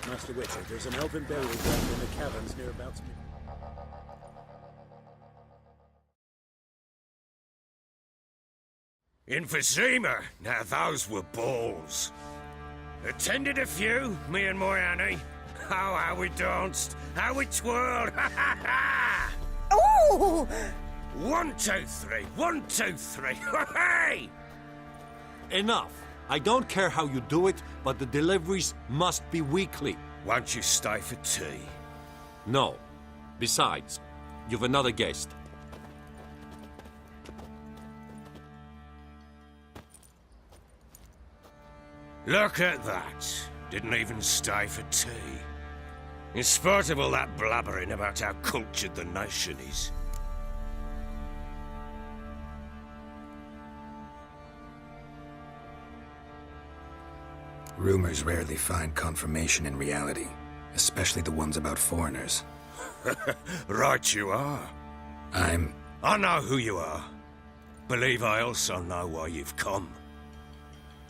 Master Witcher, there's an elven burial ground in the caverns near about me. In Vizima, now those were balls. Attended a few, me and my Annie. Oh, how we danced, how we twirled, ha ha ha! Oh! 1, 2, 3, 1, 2, 3, hey! Enough. I don't care how you do it, but the deliveries must be weekly. Won't you stay for tea? No. Besides, you've another guest. Look at that. Didn't even stay for tea. In spite of all that blabbering about how cultured the nation is. Rumors rarely find confirmation in reality, especially the ones about foreigners. Right you are. I know who you are. believe I also know why you've come.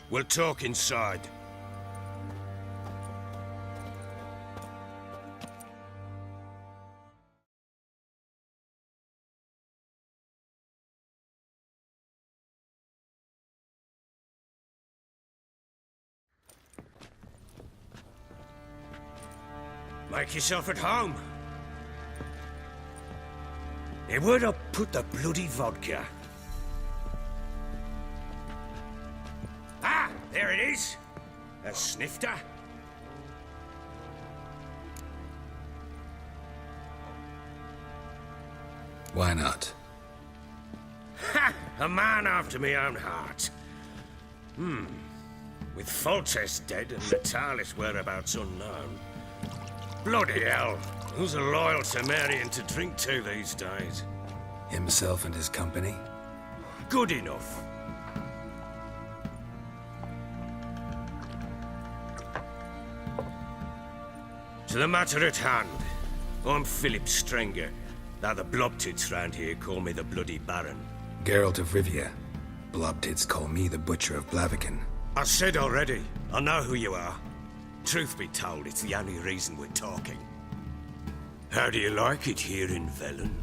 We'll talk inside. Make yourself at home. Hey, where'd I put the bloody vodka? Ah, there it is. A snifter. Why not? Ha! A man after my own heart. With Foltest dead and Natalis whereabouts unknown. Bloody hell. Who's a loyal Cimmerian to drink to these days? Himself and his company? Good enough. To the matter at hand. I'm Philip Strenger, though the blobtits round here call me the Bloody Baron. Geralt of Rivia. Blobtits call me the Butcher of Blaviken. I said already, I know who you are. Truth be told, it's the only reason we're talking. How do you like it here in Velen?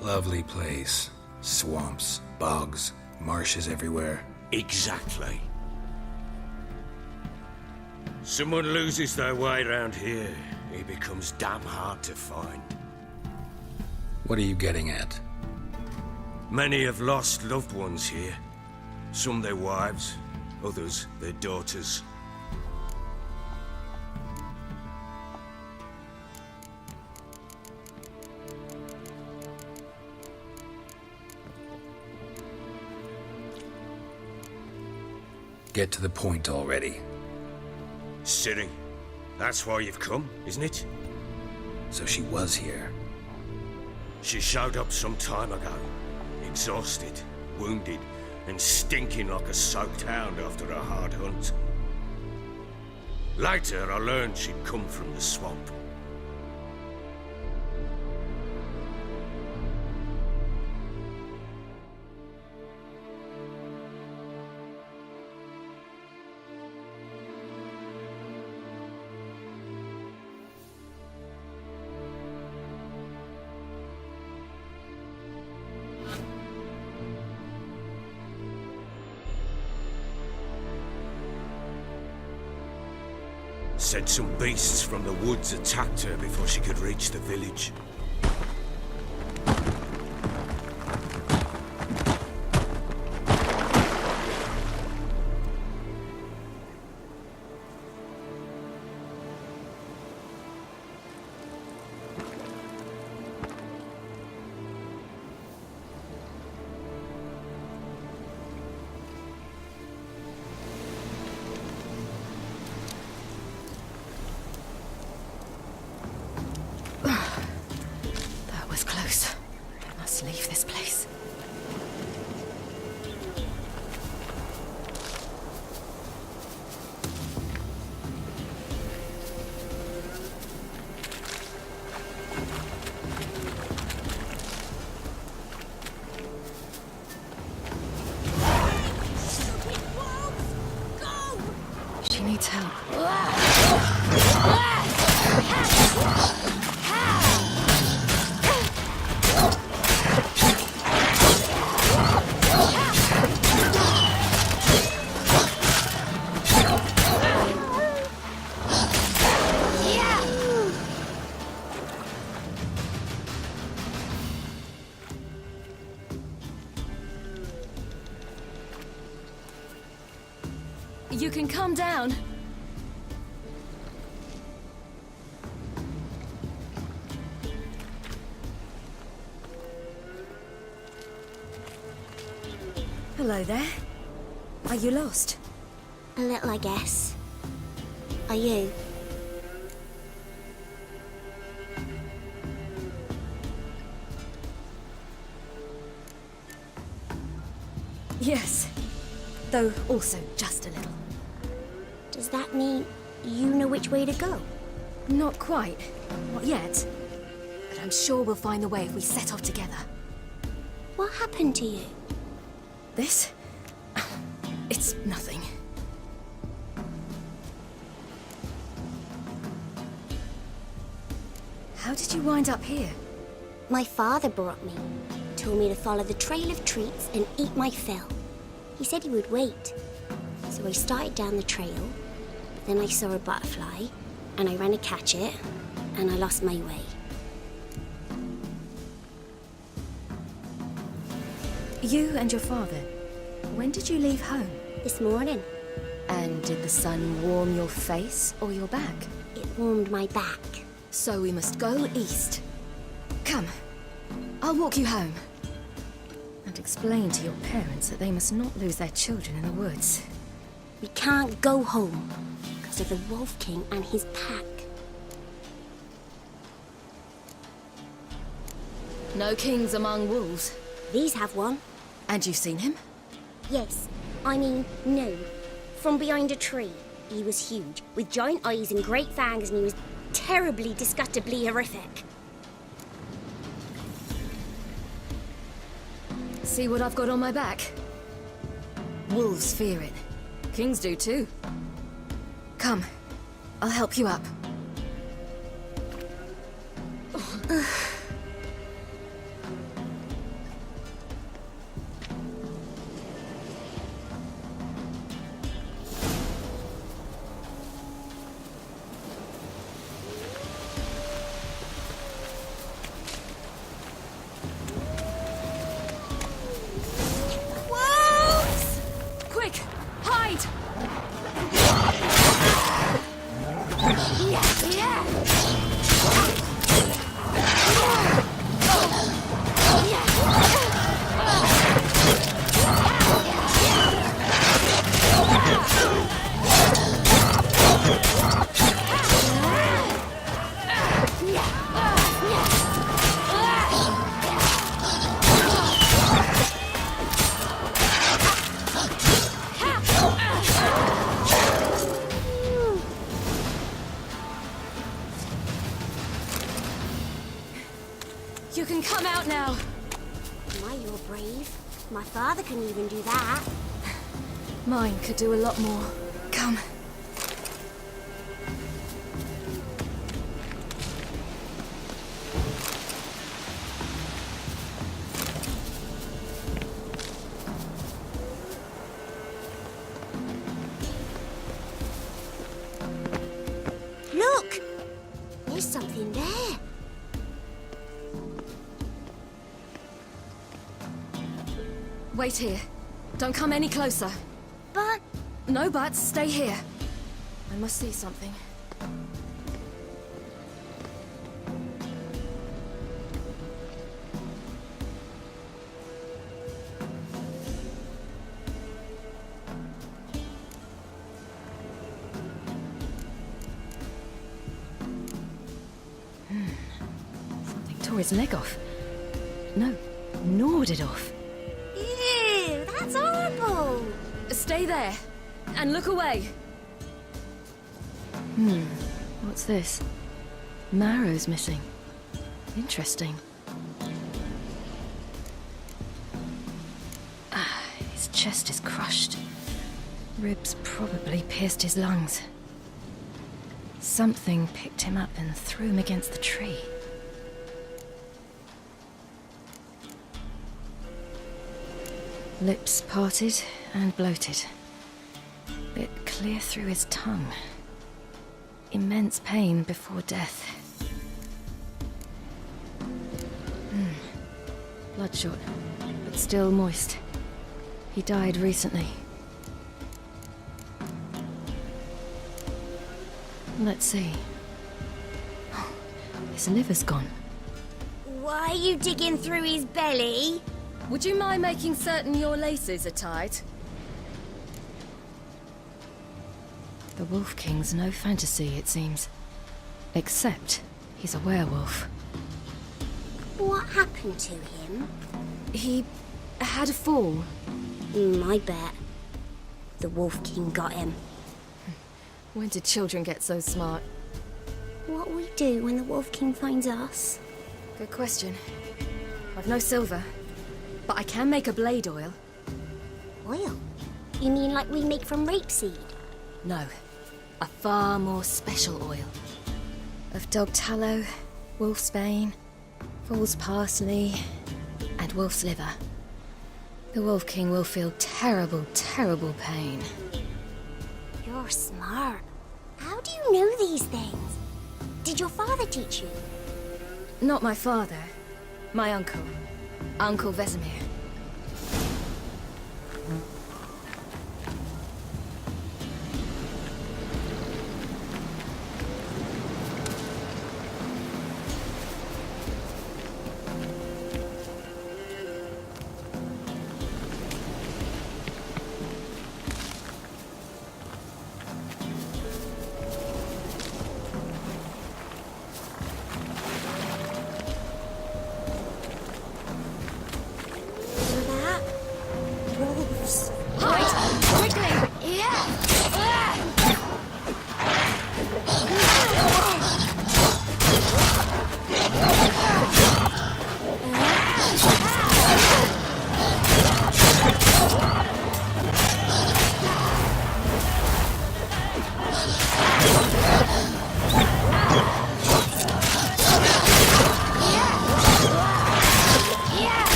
Lovely place. Swamps, bogs, marshes everywhere. Exactly. Someone loses their way round here, he becomes damn hard to find. What are you getting at? Many have lost loved ones here. Some their wives, others their daughters. Get to the point already. Ciri, that's why you've come, isn't it? So she was here. She showed up some time ago, exhausted, wounded, and stinking like a soaked hound after a hard hunt. Later, I learned she'd come from the swamp. Said some beasts from the woods attacked her before she could reach the village. Leave this place. She needs help. You can calm down. Hello there. Are you lost? A little, I guess. Are you? Yes. Though also just a little. Does that mean you know which way to go? Not quite. Not yet. But I'm sure we'll find the way if we set off together. What happened to you? This? It's nothing. How did you wind up here? My father brought me. Told me to follow the trail of treats and eat my fill. He said he would wait. So I started down the trail. Then I saw a butterfly, and I ran to catch it, and I lost my way. You and your father, when did you leave home? This morning. And did the sun warm your face or your back? It warmed my back. So we must go east. Come, I'll walk you home. And explain to your parents that they must not lose their children in the woods. We can't go home because of the Wolf King and his pack. No kings among wolves. These have one. And you've seen him? Yes. I mean, no. From behind a tree. He was huge, with giant eyes and great fangs, and he was terribly, disgustingly horrific. See what I've got on my back? Wolves fear it. Kings do too. Come, I'll help you up. You can come out now. My, you're brave. My father couldn't even do that. Mine could do a lot more. Come. Look! There's something there. Wait here. Don't come any closer. But... No buts. Stay here. I must see something. Something tore his leg off. No, gnawed it off. Ew, that's horrible! Stay there, and look away. What's this? Marrow's missing. Interesting. His chest is crushed. Ribs probably pierced his lungs. Something picked him up and threw him against the tree. Lips parted and bloated. Bit clear through his tongue. Immense pain before death. Bloodshot, but still moist. He died recently. Let's see. His liver's gone. Why are you digging through his belly? Would you mind making certain your laces are tied? The Wolf King's no fantasy, it seems. Except he's a werewolf. What happened to him? He had a fall. I bet. The Wolf King got him. When did children get so smart? What'll we do when the Wolf King finds us? Good question. I've no silver, but I can make a blade oil. Oil? You mean like we make from rapeseed? No, a far more special oil. Of dog tallow, wolf's bane, fool's parsley, and wolf's liver. The Wolf King will feel terrible, terrible pain. You're smart. How do you know these things? Did your father teach you? Not my father. My uncle. Uncle Vesemir.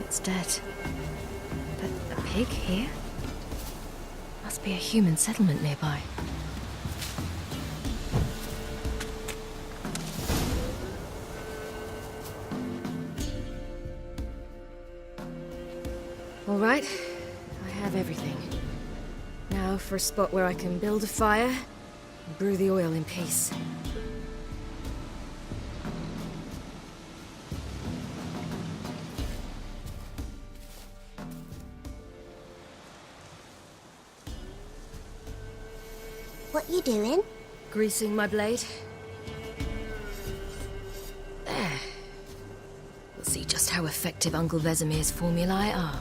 It's dead. But a pig here? Must be a human settlement nearby. All right, I have everything. Now for a spot where I can build a fire and brew the oil in peace. What you doing? Greasing my blade. There. We'll see just how effective Uncle Vesemir's formulae are.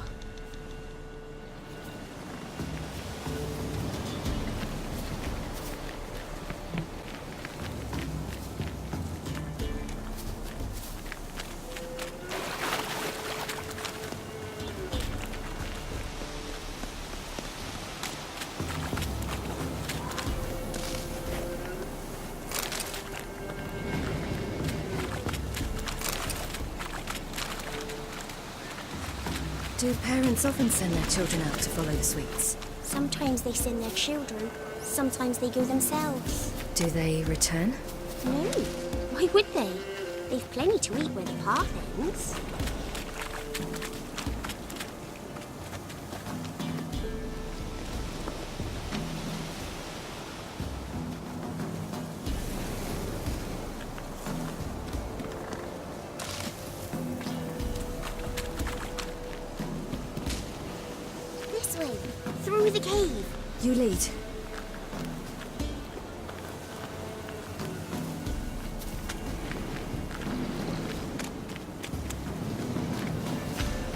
Do parents often send their children out to follow the sweets? Sometimes they send their children, sometimes they go themselves. Do they return? No. Why would they? They've plenty to eat where the path ends. Through the cave. You lead.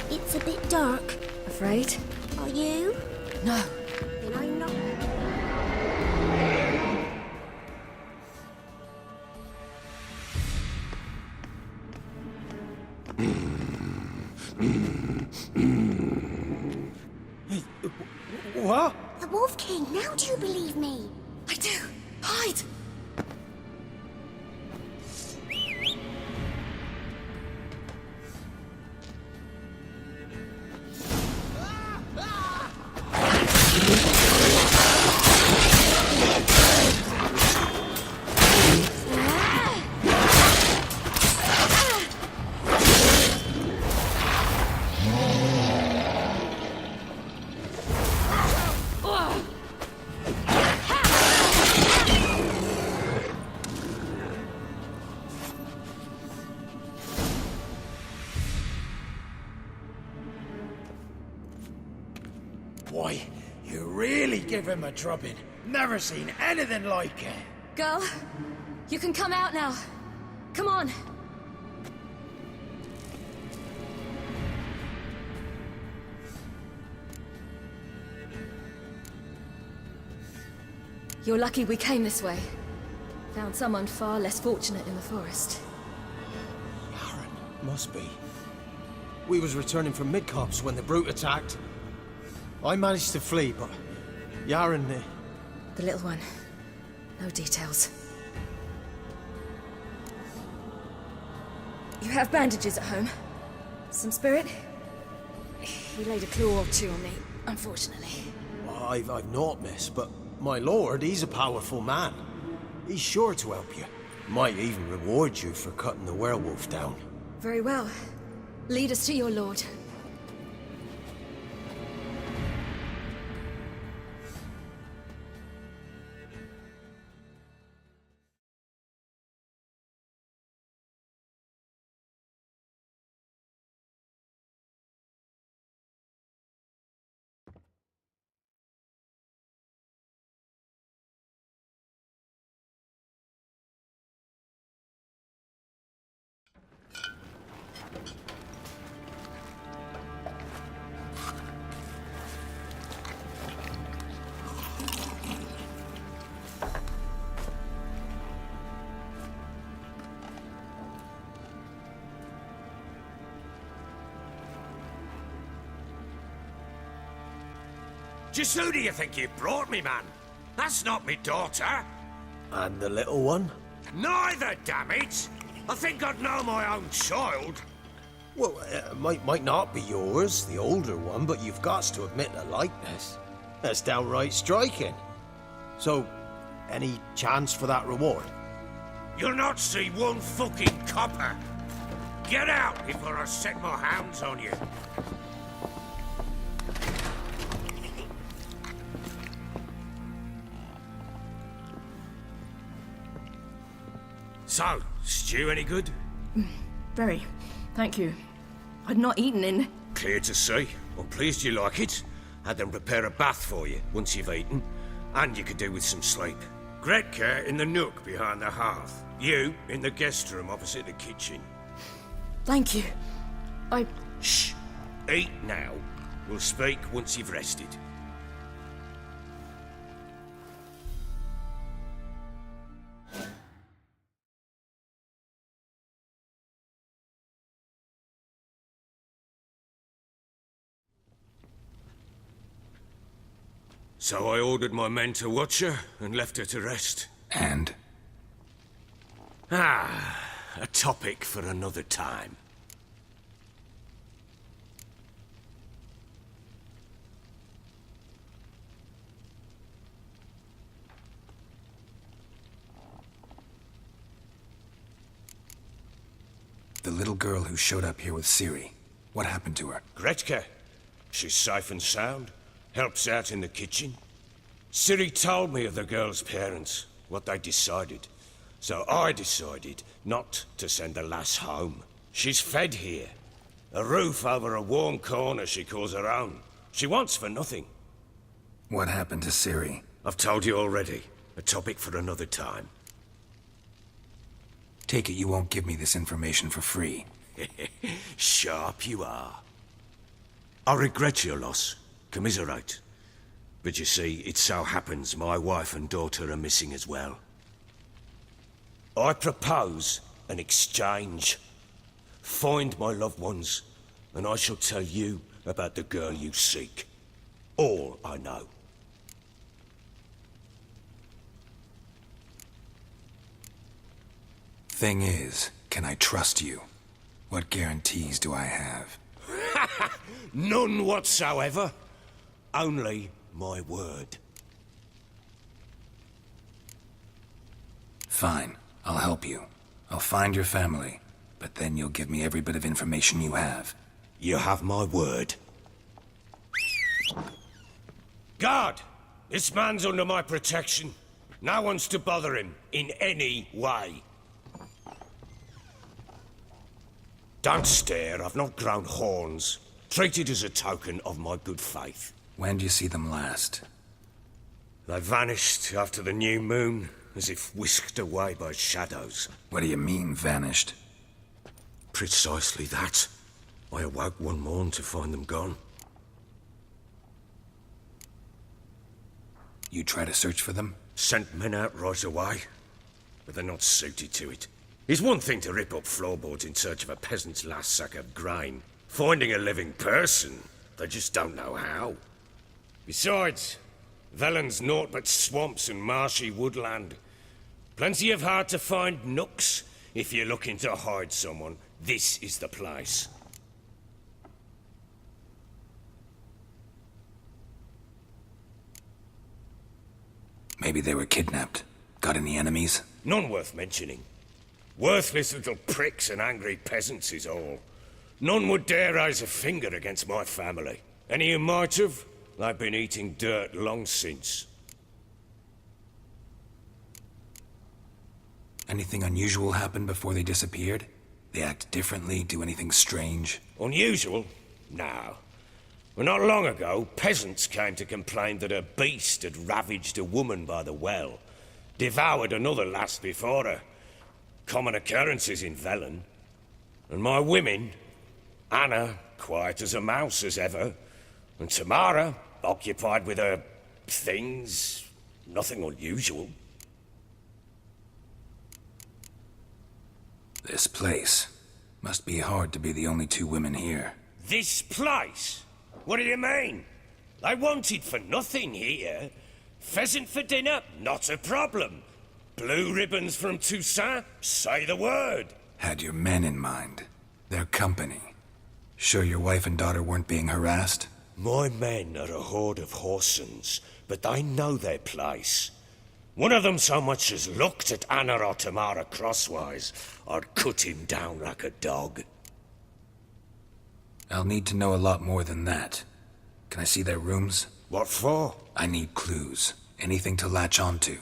It's a bit dark. Afraid? Are you? No. Then I'm not. What? The Wolf King, now do you believe me? I do. Hide! Why, You really give him a drubbing. Never seen anything like it. Girl, you can come out now. Come on. You're lucky we came this way. Found someone far less fortunate in the forest. Must be. We was returning from Midcops when the brute attacked. I managed to flee, but Yaren... The little one. No details. You have bandages at home? Some spirit? He laid a claw or two on me, unfortunately. I've naught, miss, but my lord, he's a powerful man. He's sure to help you. Might even reward you for cutting the werewolf down. Very well. Lead us to your lord. Just who do you think you brought me, man? That's not me daughter. And the little one? Neither, damn it! I think I'd know my own child. Well, might not be yours, the older one, but you've got to admit a likeness. That's downright striking. So, any chance for that reward? You'll not see one fucking copper. Get out before I set my hounds on you. So, stew any good? Very. Thank you. I'd not eaten in... Clear to see. I'm pleased you like it. Had them prepare a bath for you once you've eaten. And you could do with some sleep. Gretka in the nook behind the hearth. You in the guest room opposite the kitchen. Thank you. Shh. Eat now. We'll speak once you've rested. So I ordered my men to watch her and left her to rest. And? A topic for another time. The little girl who showed up here with Ciri. What happened to her? Gretka. She's safe and sound. Helps out in the kitchen. Ciri told me of the girl's parents, what they decided. So I decided not to send the lass home. She's fed here. A roof over a warm corner she calls her own. She wants for nothing. What happened to Ciri? I've told you already. A topic for another time. Take it you won't give me this information for free. Sharp you are. I regret your loss. Commiserate. But you see, it so happens my wife and daughter are missing as well. I propose an exchange. Find my loved ones, and I shall tell you about the girl you seek. All I know. Thing is, can I trust you? What guarantees do I have? None whatsoever. Only my word. Fine. I'll help you. I'll find your family. But then you'll give me every bit of information you have. You have my word. Guard! This man's under my protection. No one's to bother him in any way. Don't stare, I've not grown horns. Treat it as a token of my good faith. When'd you see them last? They vanished after the new moon, as if whisked away by shadows. What do you mean, vanished? Precisely that. I awoke one morn to find them gone. You try to search for them? Sent men out right away, but they're not suited to it. It's one thing to rip up floorboards in search of a peasant's last sack of grain. Finding a living person, they just don't know how. Besides, Velen's naught but swamps and marshy woodland. Plenty of hard-to-find nooks. If you're looking to hide someone, this is the place. Maybe they were kidnapped. Got any enemies? None worth mentioning. Worthless little pricks and angry peasants is all. None would dare raise a finger against my family. Any who might have, they've been eating dirt long since. Anything unusual happen before they disappeared? They act differently, do anything strange? Unusual? No. Well, not long ago, peasants came to complain that a beast had ravaged a woman by the well. Devoured another lass before her. Common occurrences in Velen. And my women, Anna, quiet as a mouse as ever, and Tamara, occupied with her things, nothing unusual. This place. Must be hard to be the only two women here. This place? What do you mean? They wanted for nothing here. Pheasant for dinner? Not a problem. Blue ribbons from Toussaint? Say the word. Had your men in mind. Their company. Sure your wife and daughter weren't being harassed? My men are a horde of whoresons, but they know their place. One of them so much as looked at Anna or Tamara crosswise, I'd cut him down like a dog. I'll need to know a lot more than that. Can I see their rooms? What for? I need clues. Anything to latch onto.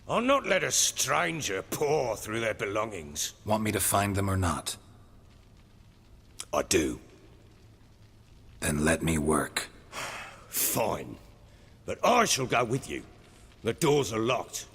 I'll not let a stranger pore through their belongings. Want me to find them or not? I do. Then let me work. Fine. But I shall go with you. The doors are locked.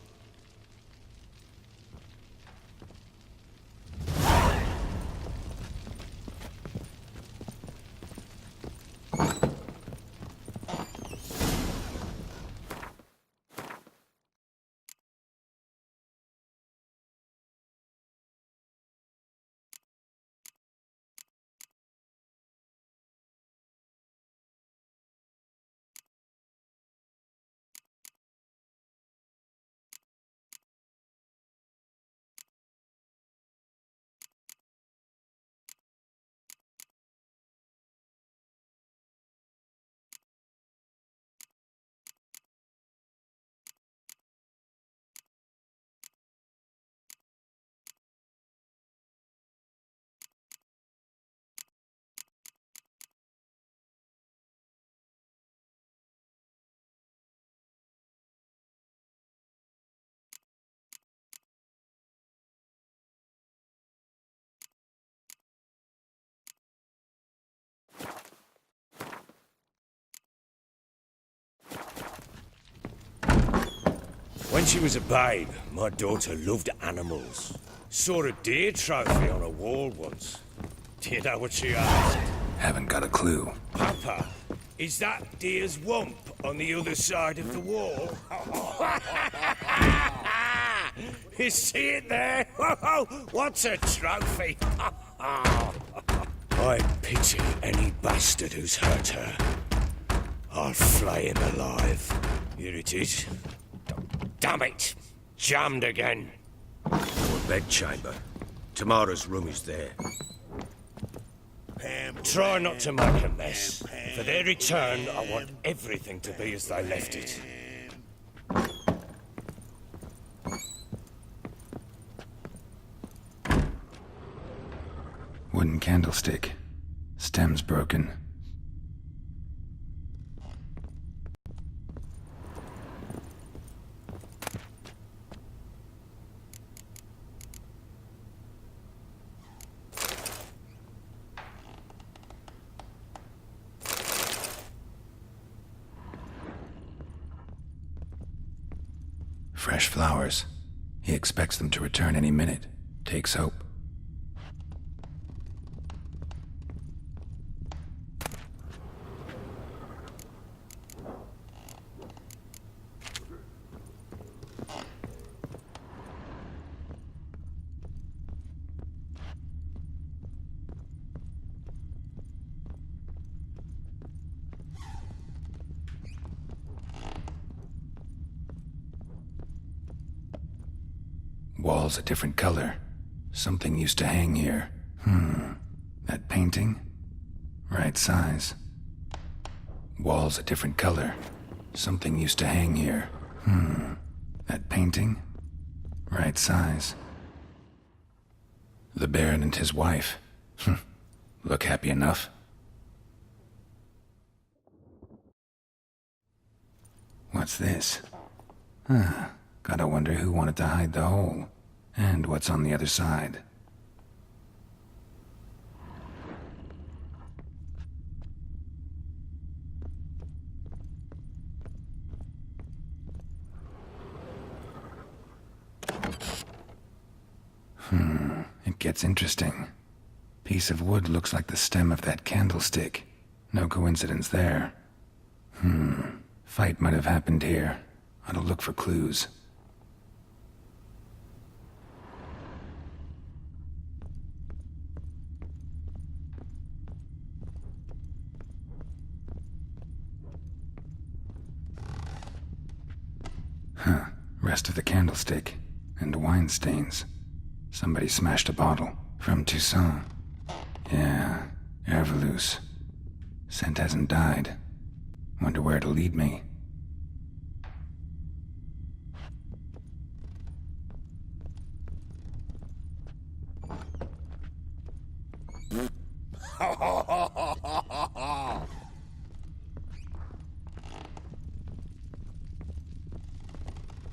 When she was a babe, my daughter loved animals. Saw a deer trophy on a wall once. Do you know what she asked? Haven't got a clue. Papa, is that deer's wump on the other side of the wall? You see it there? What's a trophy? I pity any bastard who's hurt her. I'll flay him alive. Here it is. Damn it! Jammed again. Our bedchamber. Tamara's room is there. Try not to make a mess. For their return, I want everything to be as they left it. Wooden candlestick. Stem's broken. Fresh flowers. He expects them to return any minute. Takes hope. Walls a different color. Something used to hang here. That painting? Right size. Walls a different color. Something used to hang here. That painting? Right size. The Baron and his wife. Look happy enough. What's this? Gotta wonder who wanted to hide the hole. And what's on the other side. It gets interesting. Piece of wood looks like the stem of that candlestick. No coincidence there. Fight might have happened here. Ought to look for clues. Rest of the candlestick. And wine stains. Somebody smashed a bottle. From Toussaint. Yeah, Herveloos. Scent hasn't died. Wonder where it'll lead me.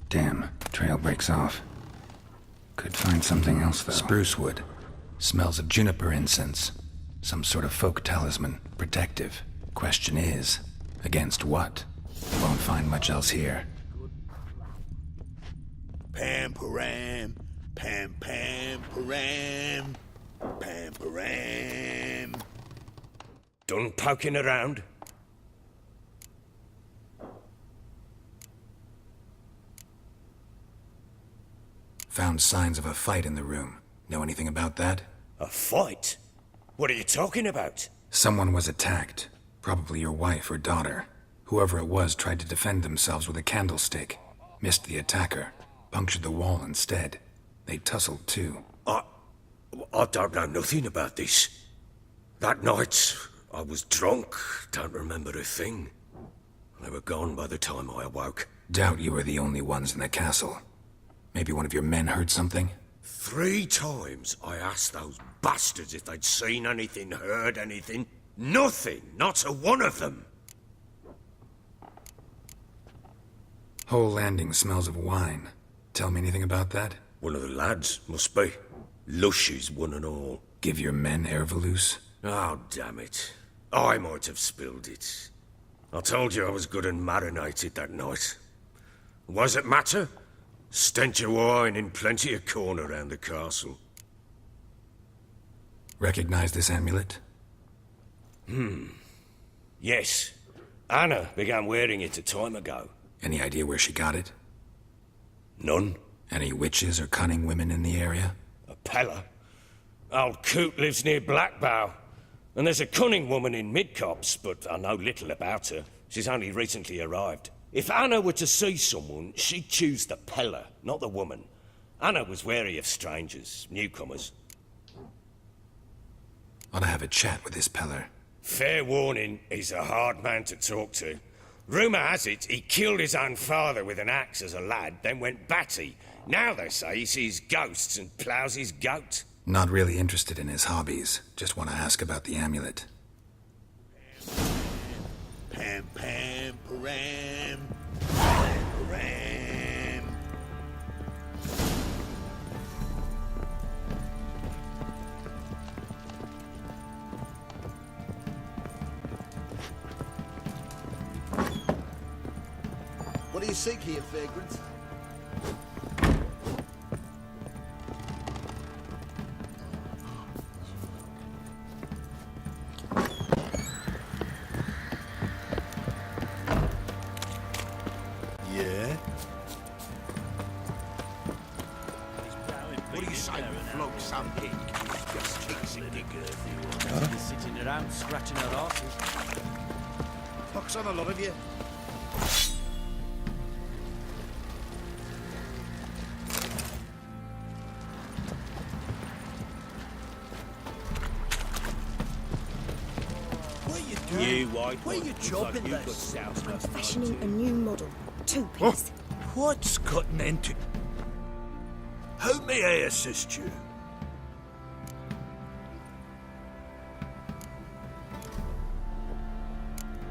Damn, trail breaks off. Could find something else, though. Spruce wood. Smells of juniper incense. Some sort of folk talisman. Protective. Question is, against what? Won't find much else here. Pam-param, pam-pam-param, pam-param. Done poking around? Found signs of a fight in the room. Know anything about that? A fight? What are you talking about? Someone was attacked. Probably your wife or daughter. Whoever it was tried to defend themselves with a candlestick. Missed the attacker. Punctured the wall instead. They tussled too. I don't know nothing about this. That night, I was drunk. Don't remember a thing. They were gone by the time I awoke. Doubt you were the only ones in the castle. Maybe one of your men heard something? 3 times I asked those bastards if they'd seen anything, heard anything. Nothing! Not a one of them! Whole landing smells of wine. Tell me anything about that? One of the lads, must be. Lushes, one and all. Give your men Herveloos? Oh, damn it. I might have spilled it. I told you I was good and marinated that night. What does it matter? Stench of wine in plenty of corn around the castle. Recognize this amulet? Yes. Anna began wearing it a time ago. Any idea where she got it? None. Any witches or cunning women in the area? A Pella. Old Coot lives near Blackbow. And there's a cunning woman in Midcopse, but I know little about her. She's only recently arrived. If Anna were to see someone, she'd choose the Pella, not the woman. Anna was wary of strangers, newcomers. Ought to have a chat with this Peller. Fair warning, he's a hard man to talk to. Rumour has it he killed his own father with an axe as a lad, then went batty. Now they say he sees ghosts and ploughs his goat. Not really interested in his hobbies. Just want to ask about the amulet. Pam, pam, param, pam, param. What do you seek here, vagrant? to be sitting around scratching our asses. Pox on a lot of you. What are you doing? You white Why are one. you Looks chopping like you've this? got sound I'm enough fashioning too. a new model. Two-piece. What's gotten into... How may I assist you?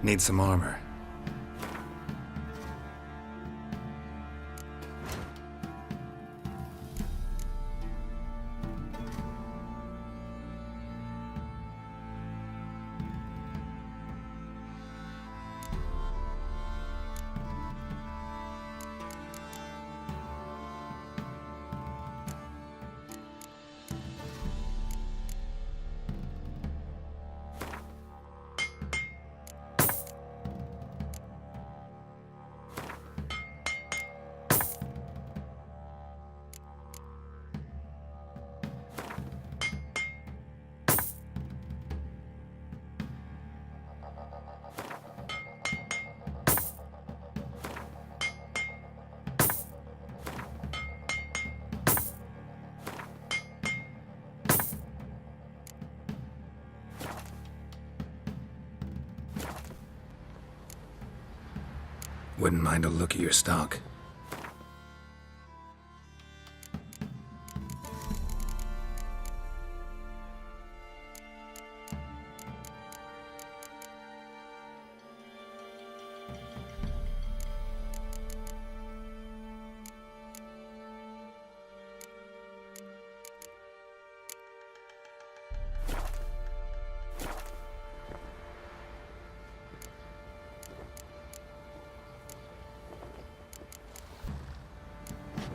Need some armor. Wouldn't mind a look at your stock.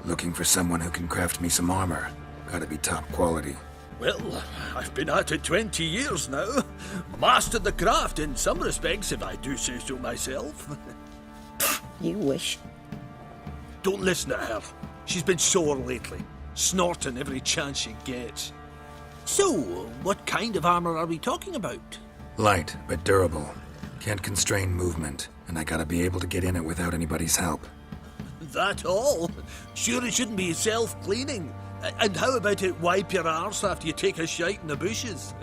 Looking for someone who can craft me some armor. Gotta be top quality. Well, I've been at it 20 years now. Mastered the craft in some respects, if I do say so myself. You wish. Don't listen to her. She's been sore lately, snorting every chance she gets. So, what kind of armor are we talking about? Light, but durable. Can't constrain movement, and I gotta be able to get in it without anybody's help. That all? Sure it shouldn't be self-cleaning. And how about it wipe your arse after you take a shite in the bushes?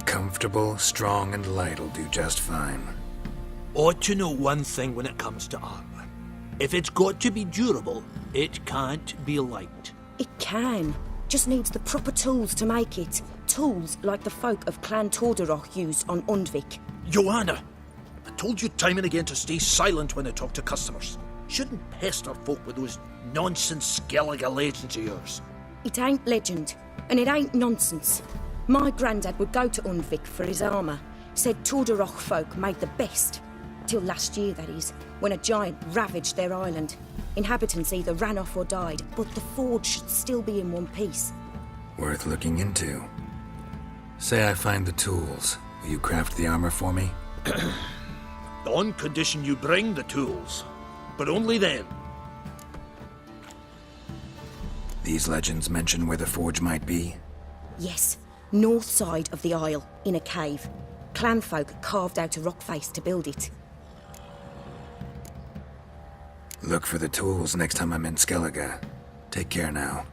Comfortable, strong, and light'll do just fine. Ought to know one thing when it comes to armor. If it's got to be durable, it can't be light. It can. Just needs the proper tools to make it. Tools like the folk of Clan Torderoch used on Undvik. Joanna, I told you time and again to stay silent when I talk to customers. Shouldn't pester folk with those nonsense Skellige legends of yours. It ain't legend, and it ain't nonsense. My granddad would go to Undvik for his armour. Said Torderoch folk made the best. Till last year, that is, when a giant ravaged their island. Inhabitants either ran off or died, but the forge should still be in one piece. Worth looking into. Say I find the tools. Will you craft the armor for me? On condition you bring the tools. But only then. These legends mention where the forge might be? Yes, north side of the isle, in a cave. Clanfolk carved out a rock face to build it. Look for the tools next time I'm in Skellige. Take care now.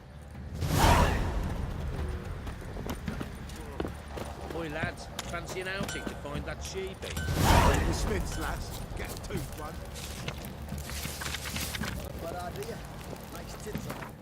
Boy, lads, fancy an outing to find that sheepy? The Smiths, lads. Get a tooth one. What idea? Makes tits on.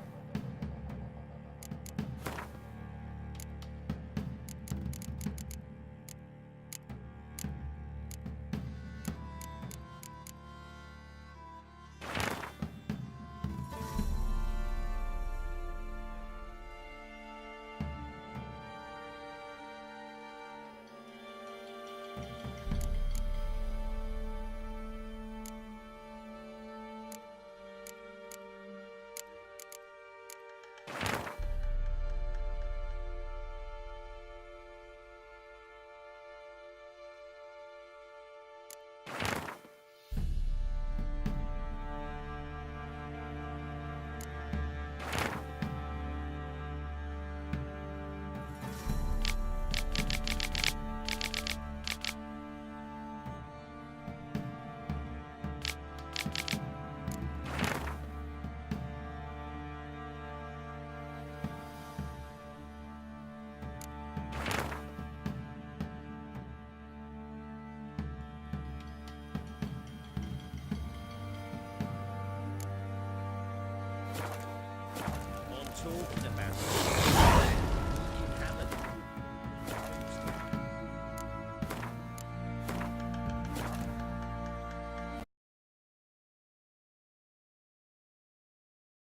talk to